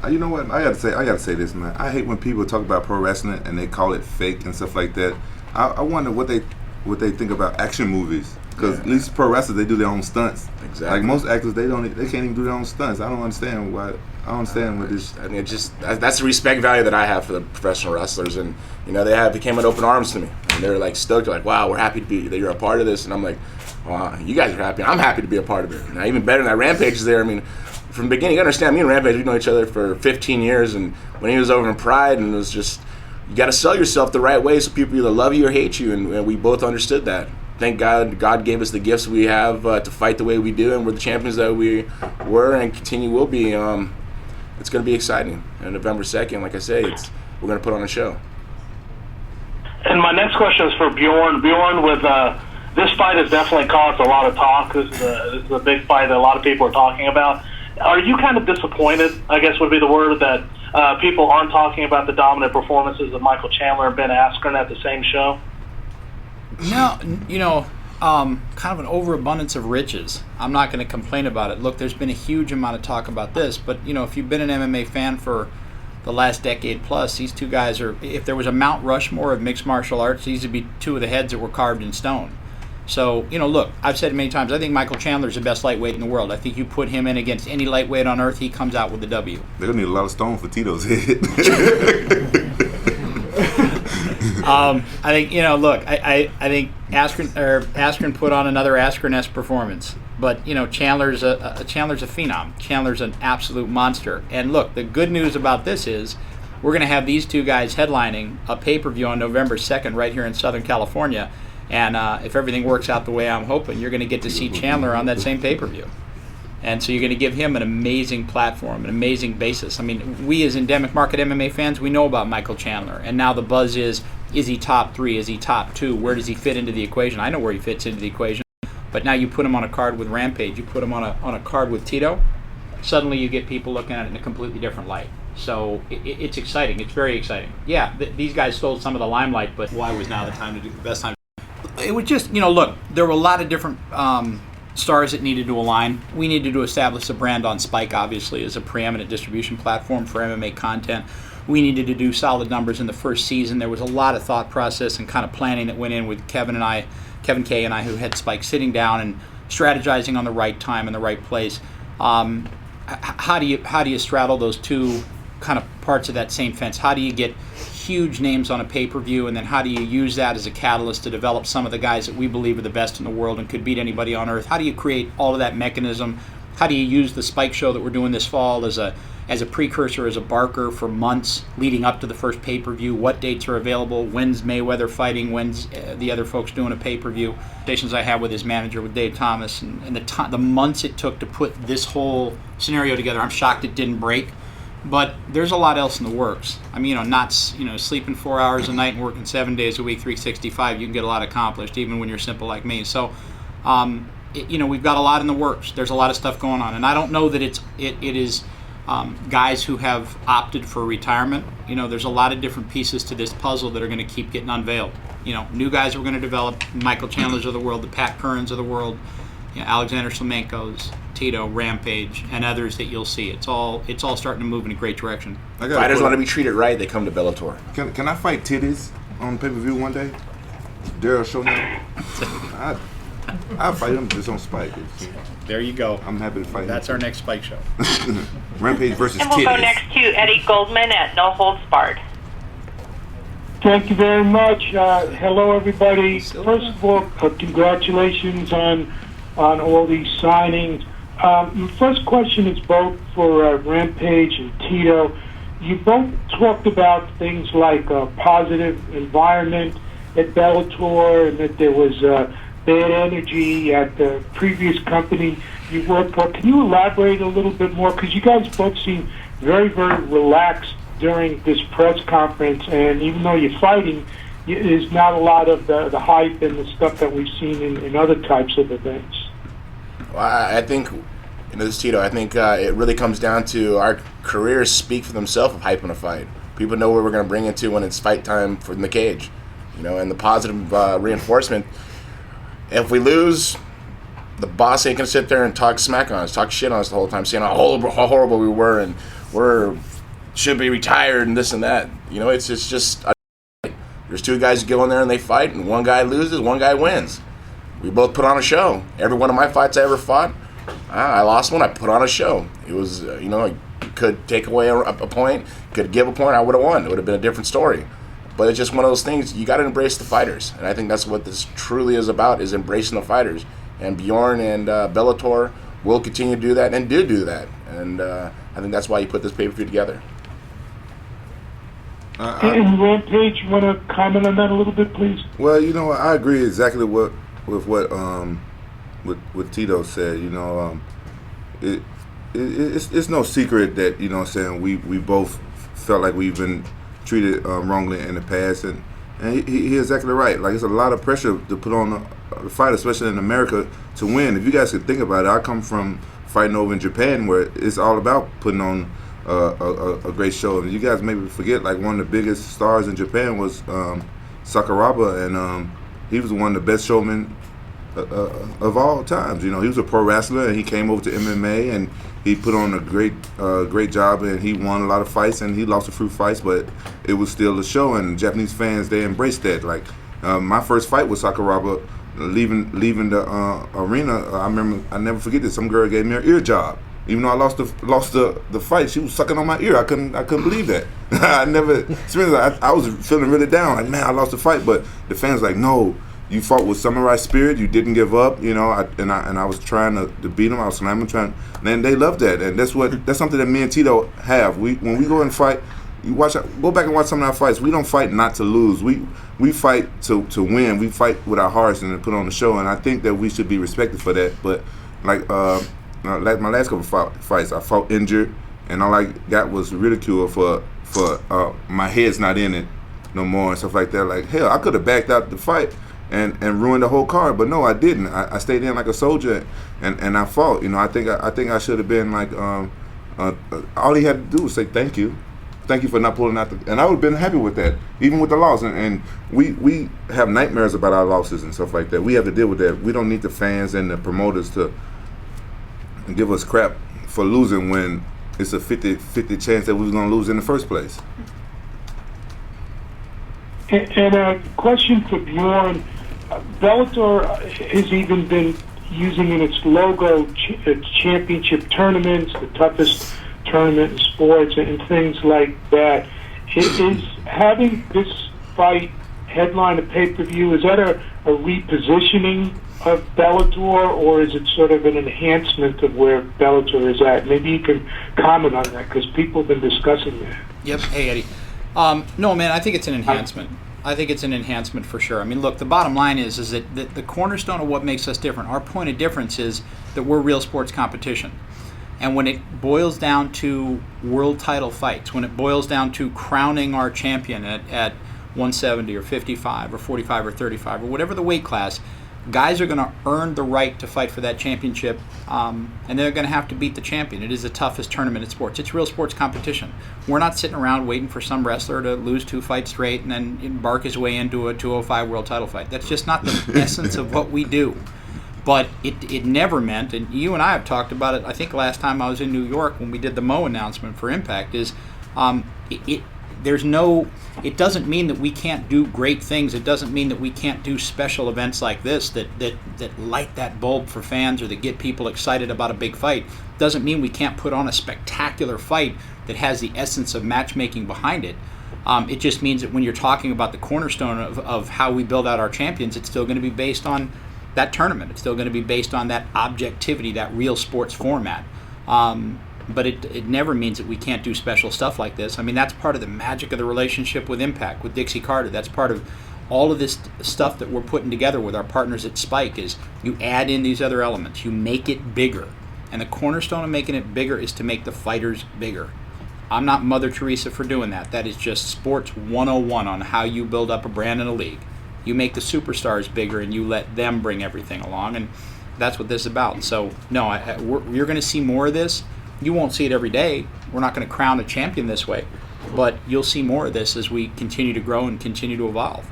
You know what? I gotta say this, man. I hate when people talk about pro wrestling and they call it fake and stuff like that. I wonder what they think about action movies, because at least pro wrestlers, they do their own stunts. Exactly. Like most actors, they can't even do their own stunts. I don't understand why. I don't understand what this. I mean, that's the respect value that I have for the professional wrestlers, and you know, they came with open arms to me, and they were like stoked, they're like, wow, we're happy to be that you're a part of this, and I'm like, wow, you guys are happy. I'm happy to be a part of it. Now, even better than that, Rampage is there. I mean, from the beginning, you understand, me and Rampage, we've known each other for 15 years, and when he was over in Pride, and it was just, you got to sell yourself the right way so people either love you or hate you, and we both understood that. Thank God gave us the gifts we have to fight the way we do, and we're the champions that we were and continue will be. It's going to be exciting. And November 2nd, like I say, we're going to put on a show. And my next question is for Bjorn. Bjorn, with this fight has definitely caused a lot of talk. This is a big fight that a lot of people are talking about. Are you kind of disappointed, I guess would be the word, that people aren't talking about the dominant performances of Michael Chandler and Ben Askren at the same show? No, you know, kind of an overabundance of riches. I'm not going to complain about it. Look, there's been a huge amount of talk about this, but, you know, if you've been an MMA fan for the last decade plus, these two guys are, if there was a Mount Rushmore of mixed martial arts, these would be two of the heads that were carved in stone. So, you know, look, I've said it many times, I think Michael Chandler's the best lightweight in the world. I think you put him in against any lightweight on earth, he comes out with a W. They're going to need a lot of stone for Tito's head. I think, you know, look, I think Askren put on another Askren-esque performance. But, you know, Chandler's a phenom. Chandler's an absolute monster. And look, the good news about this is we're going to have these two guys headlining a pay-per-view on November 2nd right here in Southern California. And if everything works out the way I'm hoping, you're going to get to see Chandler on that same pay-per-view. And so you're going to give him an amazing platform, an amazing basis. I mean, we as endemic market MMA fans, we know about Michael Chandler. And now the buzz is he top 3? Is he top 2? Where does he fit into the equation? I know where he fits into the equation. But now you put him on a card with Rampage, you put him on a card with Tito, suddenly you get people looking at it in a completely different light. So it's exciting. It's very exciting. Yeah, these guys stole some of the limelight, but why was now the time to do the best time? It was just, you know, look, there were a lot of different stars that needed to align. We needed to establish a brand on Spike, obviously, as a preeminent distribution platform for MMA content. We needed to do solid numbers in the first season. There was a lot of thought process and kind of planning that went in with Kevin K and I, who had Spike, sitting down and strategizing on the right time and the right place. How do you straddle those two kind of parts of that same fence? How do you get huge names on a pay-per-view, and then how do you use that as a catalyst to develop some of the guys that we believe are the best in the world and could beat anybody on earth? How do you create all of that mechanism? How do you use the Spike show that we're doing this fall as a as a precursor, as a barker for months leading up to the first pay-per-view. What dates are available? When's Mayweather fighting? When's the other folks doing a pay-per-view? Stations I had with his manager, with Dave Thomas, and the months it took to put this whole scenario together. I'm shocked it didn't break. But there's a lot else in the works. I mean, not sleeping 4 hours a night and working 7 days a week, 365. You can get a lot accomplished, even when you're simple like me. So, we've got a lot in the works. There's a lot of stuff going on, and I don't know that it is guys who have opted for retirement. There's a lot of different pieces to this puzzle that are going to keep getting unveiled. New guys we're going to develop, Michael Chandlers of the world, the Pat Currans of the world, Alexander Slemenko's, Tito, Rampage, and others that you'll see. It's all starting to move in a great direction. Fighters want to be treated right, they come to Bellator. Can I fight titties on pay-per-view one day? Daryl Showman? I'll fight him just on Spike. There you go. I'm happy to fight That's him. Our next Spike show. Rampage versus And we'll titties. go next to Eddie Goldman at No Holds Barred. Thank you very much. Hello, everybody. First of all, congratulations on all these signings. My first question is both for Rampage and Tito. You both talked about things like a positive environment at Bellator and that there was bad energy at the previous company you worked for. Can you elaborate a little bit more? Because you guys both seem very, very relaxed during this press conference, and even though you're fighting, there's not a lot of the hype and the stuff that we've seen in other types of events. Well, I think, this is Tito, I think it really comes down to our careers speak for themselves of hyping a fight. People know where we're going to bring it to when it's fight time in the cage. And the positive reinforcement. If we lose, the boss ain't going to sit there and talk smack on us, talk shit on us the whole time, saying how horrible we were and should be retired and this and that. It's just there's two guys who go in there and they fight, and one guy loses, one guy wins. We both put on a show. Every one of my fights I ever fought, I lost one. I put on a show. It was I could take away a point, could give a point. I would have won. It would have been a different story. But it's just one of those things. You got to embrace the fighters, and I think that's what this truly is about: is embracing the fighters. And Bjorn and Bellator will continue to do that and do that. And I think that's why you put this pay-per-view together. And Rampage, you want to comment on that a little bit, please? Well, I agree exactly with what Tito said. It's no secret that we both felt like we've been treated wrongly in the past, and he's exactly right. Like, it's a lot of pressure to put on the fight, especially in America, to win. If you guys could think about it, I come from fighting over in Japan, where it's all about putting on a great show. And you guys maybe forget, like, one of the biggest stars in Japan was Sakuraba, and he was one of the best showmen of all times. He was a pro wrestler, and he came over to MMA, and he put on a great job, and he won a lot of fights, and he lost a few fights, but it was still a show, and Japanese fans, they embraced that. Like, my first fight with Sakuraba, leaving the arena, I never forget this. Some girl gave me an ear job. Even though I lost the fight, she was sucking on my ear. I couldn't believe that. I never experienced that. I was feeling really down. Like, man, I lost the fight, but the fans like, no, you fought with samurai spirit. You didn't give up. I was trying to beat them. I was slamming, and they loved that. And that's something that me and Tito have. When we go and fight, go back and watch some of our fights. We don't fight not to lose. We fight to win. We fight with our hearts and to put on the show. And I think that we should be respected for that. But like my last couple fights, I fought injured, and all I got was ridicule for my head's not in it no more and stuff like that. Like, hell, I could have backed out the fight and ruined the whole card, but no, I didn't. I stayed in like a soldier, and I fought. I think I should have been like, all he had to do was say thank you for not pulling out and I would have been happy with that, even with the loss. And we have nightmares about our losses and stuff like that. We have to deal with that. We don't need the fans and the promoters to give us crap for losing when it's a 50-50 chance that we was going to lose in the first place. And a question for Bjorn. Bellator has even been using in its logo championship tournaments, the toughest tournament in sports, and things like that. Is having this fight headline a pay-per-view, is that a repositioning of Bellator, or is it sort of an enhancement of where Bellator is at? Maybe you can comment on that, because people have been discussing that. Yep. Hey, Eddie. No, man, I think it's an enhancement. I think it's an enhancement for sure. I mean, look, the bottom line is that the cornerstone of what makes us different, our point of difference is that we're real sports competition. And when it boils down to world title fights, when it boils down to crowning our champion at 170 or 55 or 45 or 35 or whatever the weight class, guys are going to earn the right to fight for that championship, and they're going to have to beat the champion. It is the toughest tournament in sports. It's real sports competition. We're not sitting around waiting for some wrestler to lose 2 fights straight and then embark his way into a 205 world title fight. That's just not the essence of what we do. But it never meant, and you and I have talked about it, I think last time I was in New York when we did the Mo announcement for Impact, is it doesn't mean that we can't do great things. It doesn't mean that we can't do special events like this that light that bulb for fans or that get people excited about a big fight. It doesn't mean we can't put on a spectacular fight that has the essence of matchmaking behind it. It just means that when you're talking about the cornerstone of how we build out our champions, it's still going to be based on that tournament. It's still going to be based on that objectivity, that real sports format. But it never means that we can't do special stuff like this. I mean, that's part of the magic of the relationship with Impact, with Dixie Carter. That's part of all of this stuff that we're putting together with our partners at Spike, is you add in these other elements. You make it bigger. And the cornerstone of making it bigger is to make the fighters bigger. I'm not Mother Teresa for doing that. That is just sports 101 on how you build up a brand in a league. You make the superstars bigger and you let them bring everything along. And that's what this is about. So, no, you're going to see more of this. You won't see it every day. We're not going to crown a champion this way, but you'll see more of this as we continue to grow and continue to evolve.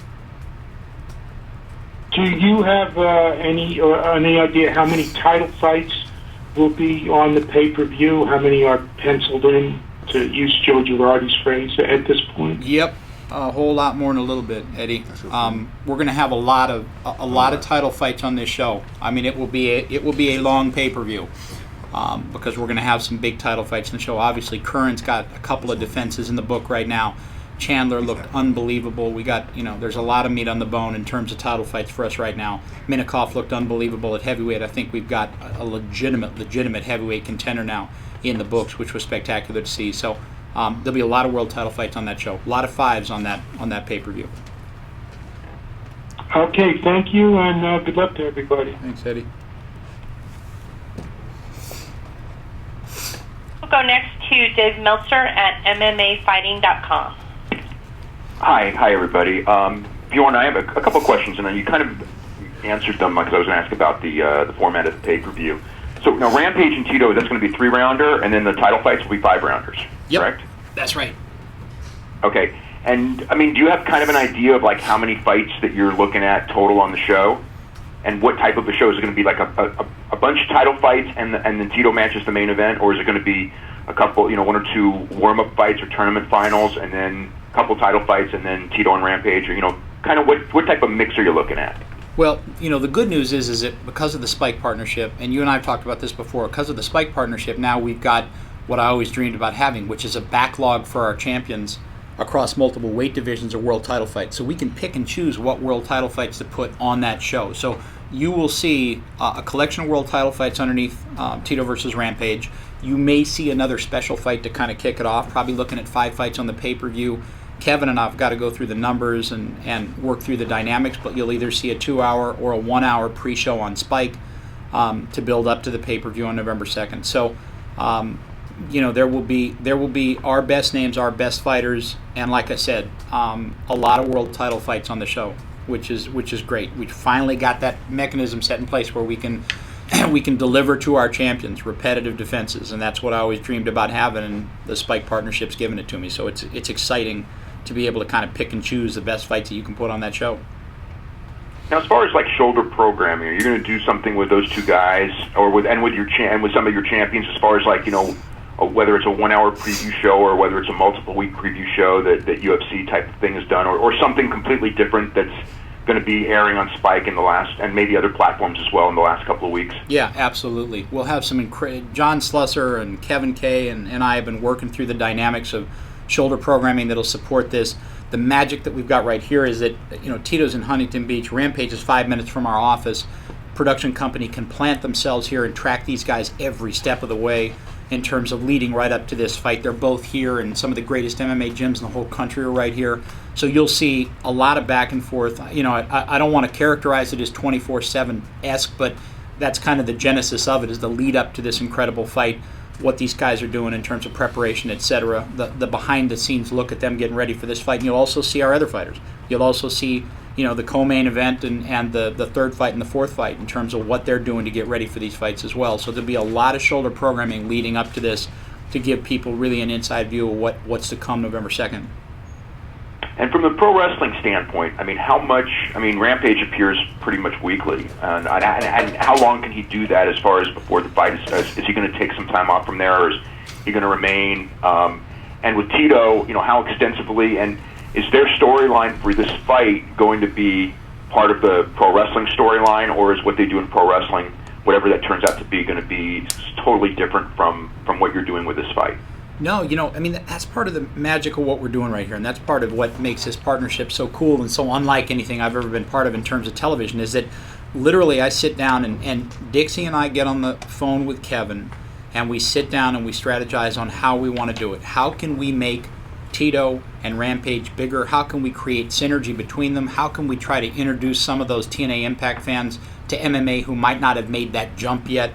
Do you have any idea how many title fights will be on the pay-per-view? How many are penciled in, to use Joe Girardi's phrase, at this point? Yep, a whole lot more in a little bit, Eddie. We're going to have a lot of title fights on this show. I mean, it will be a long pay-per-view. Because we're going to have some big title fights in the show. Obviously, Karyn's got a couple of defenses in the book right now. Chandler looked unbelievable. We got, there's a lot of meat on the bone in terms of title fights for us right now. Minikoff looked unbelievable at heavyweight. I think we've got a legitimate heavyweight contender now in the books, which was spectacular to see. So there'll be a lot of world title fights on that show. A lot of fives on that pay-per-view. Okay, thank you, and good luck to everybody. Thanks, Eddie. We'll go next to Dave Meltzer at MMAfighting.com. Hi, everybody. Bjorn, I have a couple of questions, and then you kind of answered them because I was going to ask about the format of the pay-per-view. So now Rampage and Tito, that's going to be 3-rounder, and then the title fights will be 5-rounders, yep, correct? That's right. Okay, and I mean, do you have kind of an idea of like how many fights that you're looking at total on the show? And what type of a show is it going to be? Like a bunch of title fights and then Tito matches the main event, or is it going to be a couple, 1 or 2 warm-up fights or tournament finals, and then a couple title fights, and then Tito and Rampage, or kind of what type of mix are you looking at? Well, the good news is that because of the Spike partnership, and you and I have talked about this before, because of the Spike partnership, now we've got what I always dreamed about having, which is a backlog for our champions across multiple weight divisions or world title fights. So we can pick and choose what world title fights to put on that show. So you will see a collection of world title fights underneath Tito versus Rampage. You may see another special fight to kind of kick it off, probably looking at 5 fights on the pay-per-view. Kevin and I have got to go through the numbers and work through the dynamics, but you'll either see a 2-hour or a 1-hour pre-show on Spike to build up to the pay-per-view on November 2nd. So, there will be our best names, our best fighters, and like I said, a lot of world title fights on the show, which is great. We finally got that mechanism set in place where we can deliver to our champions repetitive defenses, and that's what I always dreamed about having, and the Spike partnership's given it to me. So it's exciting to be able to kind of pick and choose the best fights that you can put on that show. Now, as far as like shoulder programming, are you going to do something with those 2 guys, or with some of your champions, as far as like whether it's a 1-hour preview show or whether it's a multiple-week preview show that UFC type of thing is done, or something completely different that's going to be airing on Spike and maybe other platforms as well in the last couple of weeks? Yeah, absolutely. We'll have some John Slusser and Kevin Kay and I have been working through the dynamics of shoulder programming that'll support this. the magic that we've got right here is that, Tito's in Huntington Beach, Rampage is 5 minutes from our office. Production company can plant themselves here and track these guys every step of the way in terms of leading right up to this fight. They're both here, and some of the greatest MMA gyms in the whole country are right here. So you'll see a lot of back and forth. I don't want to characterize it as 24/7-esque, but that's kind of the genesis of it, is the lead up to this incredible fight, what these guys are doing in terms of preparation, etc. The behind-the-scenes look at them getting ready for this fight. And you'll also see our other fighters. You'll also see the co-main event and the third fight and the fourth fight in terms of what they're doing to get ready for these fights as well. So there'll be a lot of shoulder programming leading up to this to give people really an inside view of what's to come November 2nd. And from the pro wrestling standpoint, how much? Rampage appears pretty much weekly, and how long can he do that as far as before the fight? Is he going to take some time off from there, or is he going to remain? And with Tito, how extensively, and is their storyline for this fight going to be part of the pro wrestling storyline, or is what they do in pro wrestling, whatever that turns out to be, going to be totally different from what you're doing with this fight? No, that's part of the magic of what we're doing right here, and that's part of what makes this partnership so cool and so unlike anything I've ever been part of in terms of television, is that literally I sit down and Dixie and I get on the phone with Kevin, and we sit down and we strategize on how we want to do it. How can we make Tito and Rampage bigger? How can we create synergy between them? How can we try to introduce some of those TNA Impact fans to MMA who might not have made that jump yet?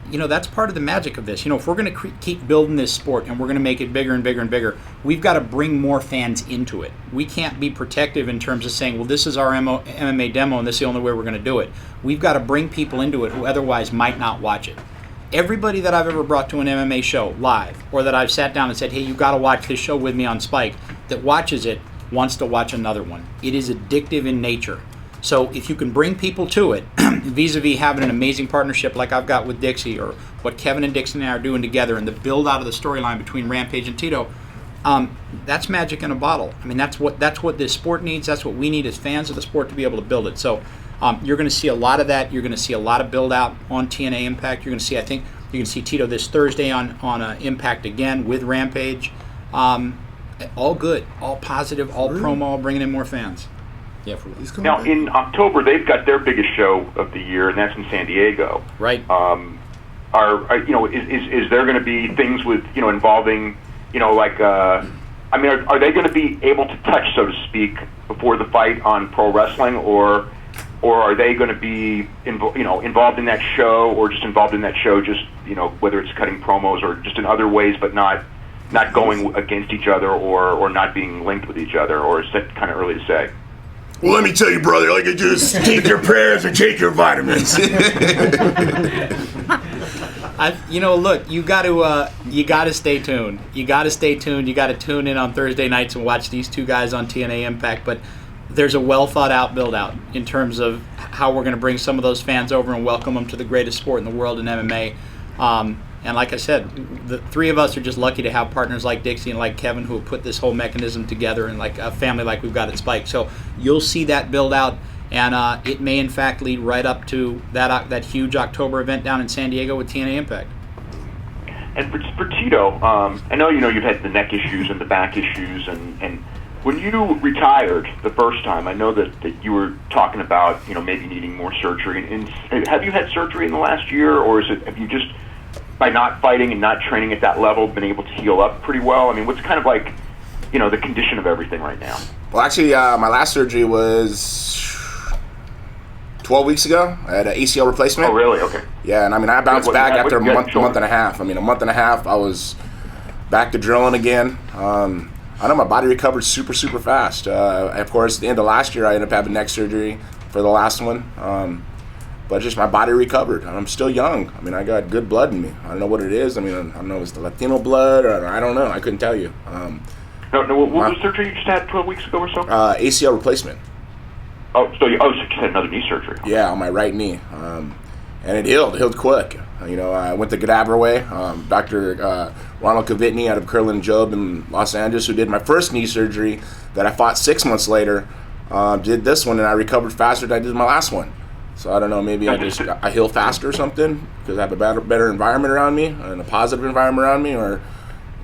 That's part of the magic of this. If we're going to keep building this sport and we're going to make it bigger and bigger and bigger, we've got to bring more fans into it. We can't be protective in terms of saying, well, this is our MMA demo and this is the only way we're going to do it. We've got to bring people into it who otherwise might not watch it. Everybody that I've ever brought to an MMA show live, or that I've sat down and said, hey, you've got to watch this show with me on Spike, that watches it wants to watch another one. It is addictive in nature. So if you can bring people to it, vis-a-vis having an amazing partnership like I've got with Dixie, or what Kevin and Dixie and I are doing together, and the build out of the storyline between Rampage and Tito, that's magic in a bottle. That's what this sport needs. That's what we need as fans of the sport to be able to build it. So you're going to see a lot of that. You're going to see a lot of build out on TNA Impact. You're going to see, I think, you can see Tito this Thursday on Impact again with Rampage. All good, all positive, all promo, all bringing in more fans. Yeah, now in October they've got their biggest show of the year, and that's in San Diego. Right. Is there going to be things with involving are they going to be able to touch, so to speak, before the fight on pro wrestling, or are they going to be involved in that show, or just involved in that show, just whether it's cutting promos or just in other ways, but not going against each other, or not being linked with each other, or is that kind of early to say? Well, let me tell you, brother, like, just take your prayers or take your vitamins. Look, you got to stay tuned. You got to stay tuned. You got to tune in on Thursday nights and watch these two guys on TNA Impact. But there's a well thought out build out in terms of how we're going to bring some of those fans over and welcome them to the greatest sport in the world in MMA. And like I said, the three of us are just lucky to have partners like Dixie and like Kevin who have put this whole mechanism together, and like a family like we've got at Spike. So you'll see that build out, and it may in fact lead right up to that huge October event down in San Diego with TNA Impact. And for Tito, I know you've had the neck issues and the back issues, and when you retired the first time, I know that you were talking about maybe needing more surgery. And have you had surgery in the last year, or have you just, by not fighting and not training at that level, been able to heal up pretty well? What's kind of like, the condition of everything right now? Well, actually, my last surgery was 12 weeks ago. I had an ACL replacement. Oh, really? Okay. Yeah, and I bounced back after a month and a half. A month and a half, I was back to drilling again. I know my body recovered super, super fast. Of course, at the end of last year, I ended up having neck surgery for the last one. But just my body recovered. I'm still young. I got good blood in me. I don't know what it is. I don't know if it's the Latino blood, or I don't know. I couldn't tell you. What was the surgery you just had 12 weeks ago or so? ACL replacement. So you just had another knee surgery? Yeah, on my right knee. And it healed quick. I went the Gadabra way. Dr. Ronald Kavitny out of Curlin Job in Los Angeles, who did my first knee surgery that I fought 6 months later, did this one, and I recovered faster than I did my last one. So I don't know, maybe I heal faster or something because I have a better environment around me and a positive environment around me, or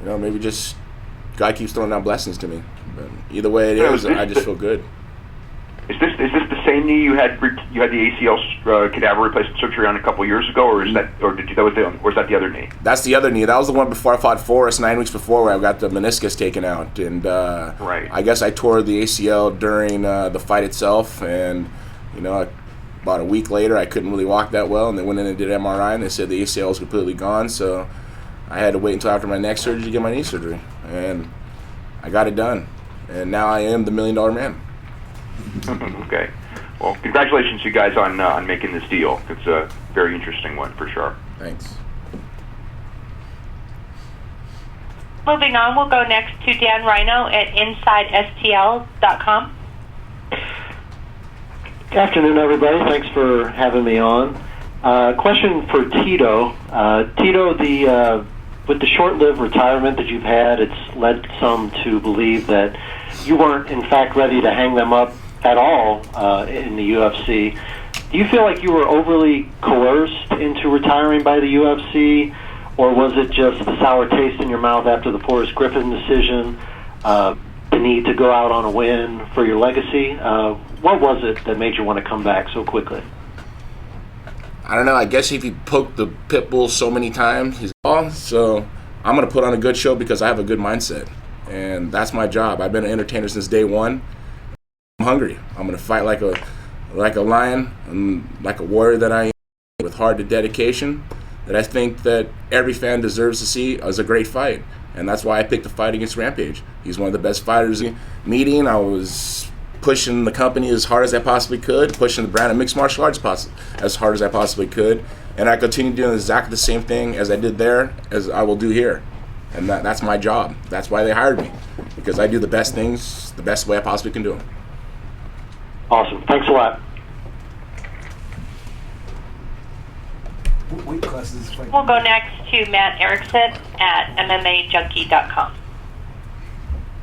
maybe just God keeps throwing down blessings to me. But either way it is, I just feel good. Is this the same knee you had the ACL cadaver replacement surgery on a couple years ago, or is that the other knee? That's the other knee. That was the one before I fought Forrest 9 weeks before, where I got the meniscus taken out, and right. I guess I tore the ACL during the fight itself, and about a week later I couldn't really walk that well, and they went in and did MRI, and they said the ACL was completely gone. So I had to wait until after my neck surgery to get my knee surgery, and I got it done, and now I am the $1 Million Man. Okay. Well, congratulations, you guys, on making this deal. It's a very interesting one for sure. Thanks. Moving on, we'll go next to Dan Rhino at InsideSTL.com. Good afternoon, everybody. Thanks for having me on. Question for Tito. Tito, with the short-lived retirement that you've had, it's led some to believe that you weren't, in fact, ready to hang them up at all in the UFC. Do you feel like you were overly coerced into retiring by the UFC, or was it just the sour taste in your mouth after the Forrest Griffin decision, the need to go out on a win for your legacy? What was it that made you want to come back so quickly? I don't know. I guess if you poke the pit bull so many times, he's gone. So I'm going to put on a good show because I have a good mindset. And that's my job. I've been an entertainer since day one. I'm hungry. I'm going to fight like a lion and like a warrior that I am, with heart and dedication, that I think that every fan deserves to see as a great fight. And that's why I picked the fight against Rampage. He's one of the best fighters in the meeting. I was pushing the company as hard as I possibly could, pushing the brand of mixed martial arts as hard as I possibly could. And I continue doing exactly the same thing as I did there as I will do here. And that's my job. That's why they hired me, because I do the best things the best way I possibly can do them. Awesome. Thanks a lot. We'll go next to Matt Erickson at MMAJunkie.com.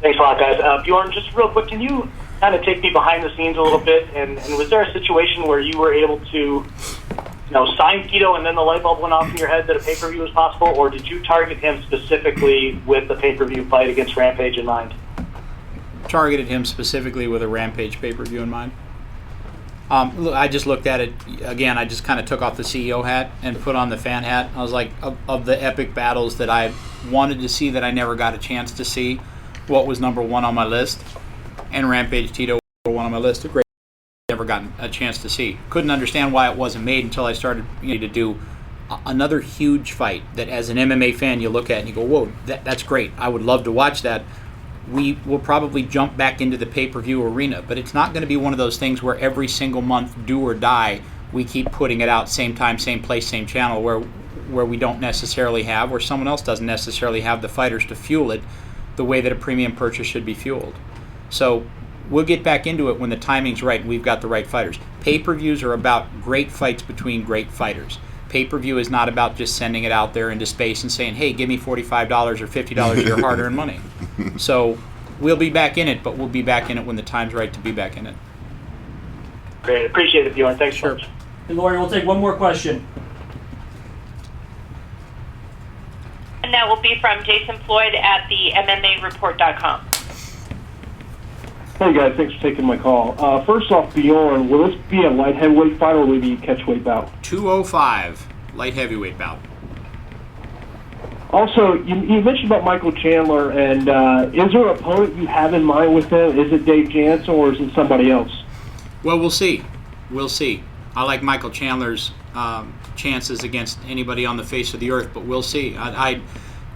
Thanks a lot, guys. Bjorn, just real quick, can you kind of take me behind the scenes a little bit? And was there a situation where you were able to, sign Tito and then the light bulb went off in your head that a pay-per-view was possible, or did you target him specifically with the pay-per-view fight against Rampage in mind? Targeted him specifically with a Rampage pay-per-view in mind. Look, I just looked at it again. I just kind of took off the CEO hat and put on the fan hat. I was like, of the epic battles that I wanted to see that I never got a chance to see, what was number one on my list? And Rampage Tito was number one on my list. A great, never gotten a chance to see. Couldn't understand why it wasn't made until I started to do another huge fight that, as an MMA fan, you look at and you go, whoa, that's great. I would love to watch that. We will probably jump back into the pay-per-view arena, but it's not going to be one of those things where every single month, do or die, we keep putting it out same time, same place, same channel, where we don't necessarily have, or someone else doesn't necessarily have the fighters to fuel it the way that a premium purchase should be fueled. So we'll get back into it when the timing's right and we've got the right fighters. Pay-per-views are about great fights between great fighters. Pay-per-view is not about just sending it out there into space and saying, hey, give me $45 or $50 of your hard-earned money. So we'll be back in it, but we'll be back in it when the time's right to be back in it. Great. Appreciate it, Bjorn. Thanks so much. Hey, Lori, we'll take one more question. And that will be from Jason Floyd at the MMAReport.com. Hey guys, thanks for taking my call. First off, Bjorn, will this be a light heavyweight fight or will it be a catchweight bout? 205, light heavyweight bout. Also, you mentioned about Michael Chandler, and is there an opponent you have in mind with him? Is it Dave Jansen or is it somebody else? Well, we'll see. We'll see. I like Michael Chandler's chances against anybody on the face of the earth, but we'll see.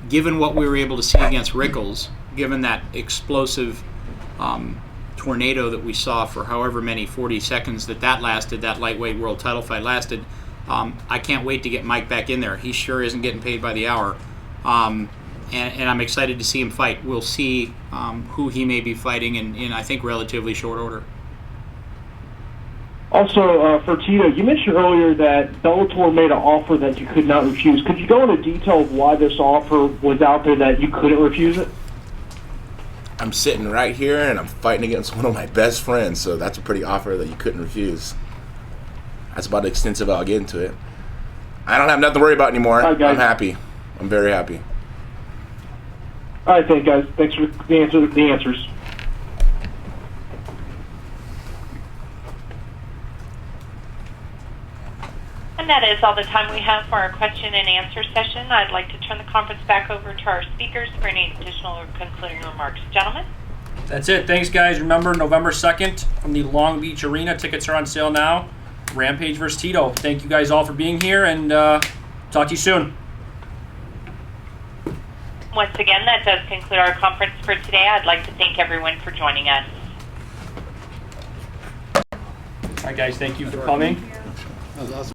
Given what we were able to see against Rickles, given that explosive tornado that we saw for however many 40 seconds that lasted, that lightweight world title fight lasted, I can't wait to get Mike back in there. He sure isn't getting paid by the hour. And I'm excited to see him fight. We'll see who he may be fighting in I think, relatively short order. Also, for Tito, you mentioned earlier that Bellator made an offer that you could not refuse. Could you go into detail of why this offer was out there that you couldn't refuse it? I'm sitting right here and I'm fighting against one of my best friends, so that's a pretty offer that you couldn't refuse. That's about extensive. I'll get into it. I don't have nothing to worry about anymore. Right, I'm happy. I'm very happy. All right, thanks, guys. Thanks for the answers. And that is all the time we have for our question and answer session. I'd like to turn the conference back over to our speakers for any additional or concluding remarks. Gentlemen? That's it. Thanks, guys. Remember, November 2nd from the Long Beach Arena. Tickets are on sale now. Rampage versus Tito. Thank you guys all for being here, and talk to you soon. Once again, that does conclude our conference for today. I'd like to thank everyone for joining us. All right, guys. Thank you for coming. That was awesome.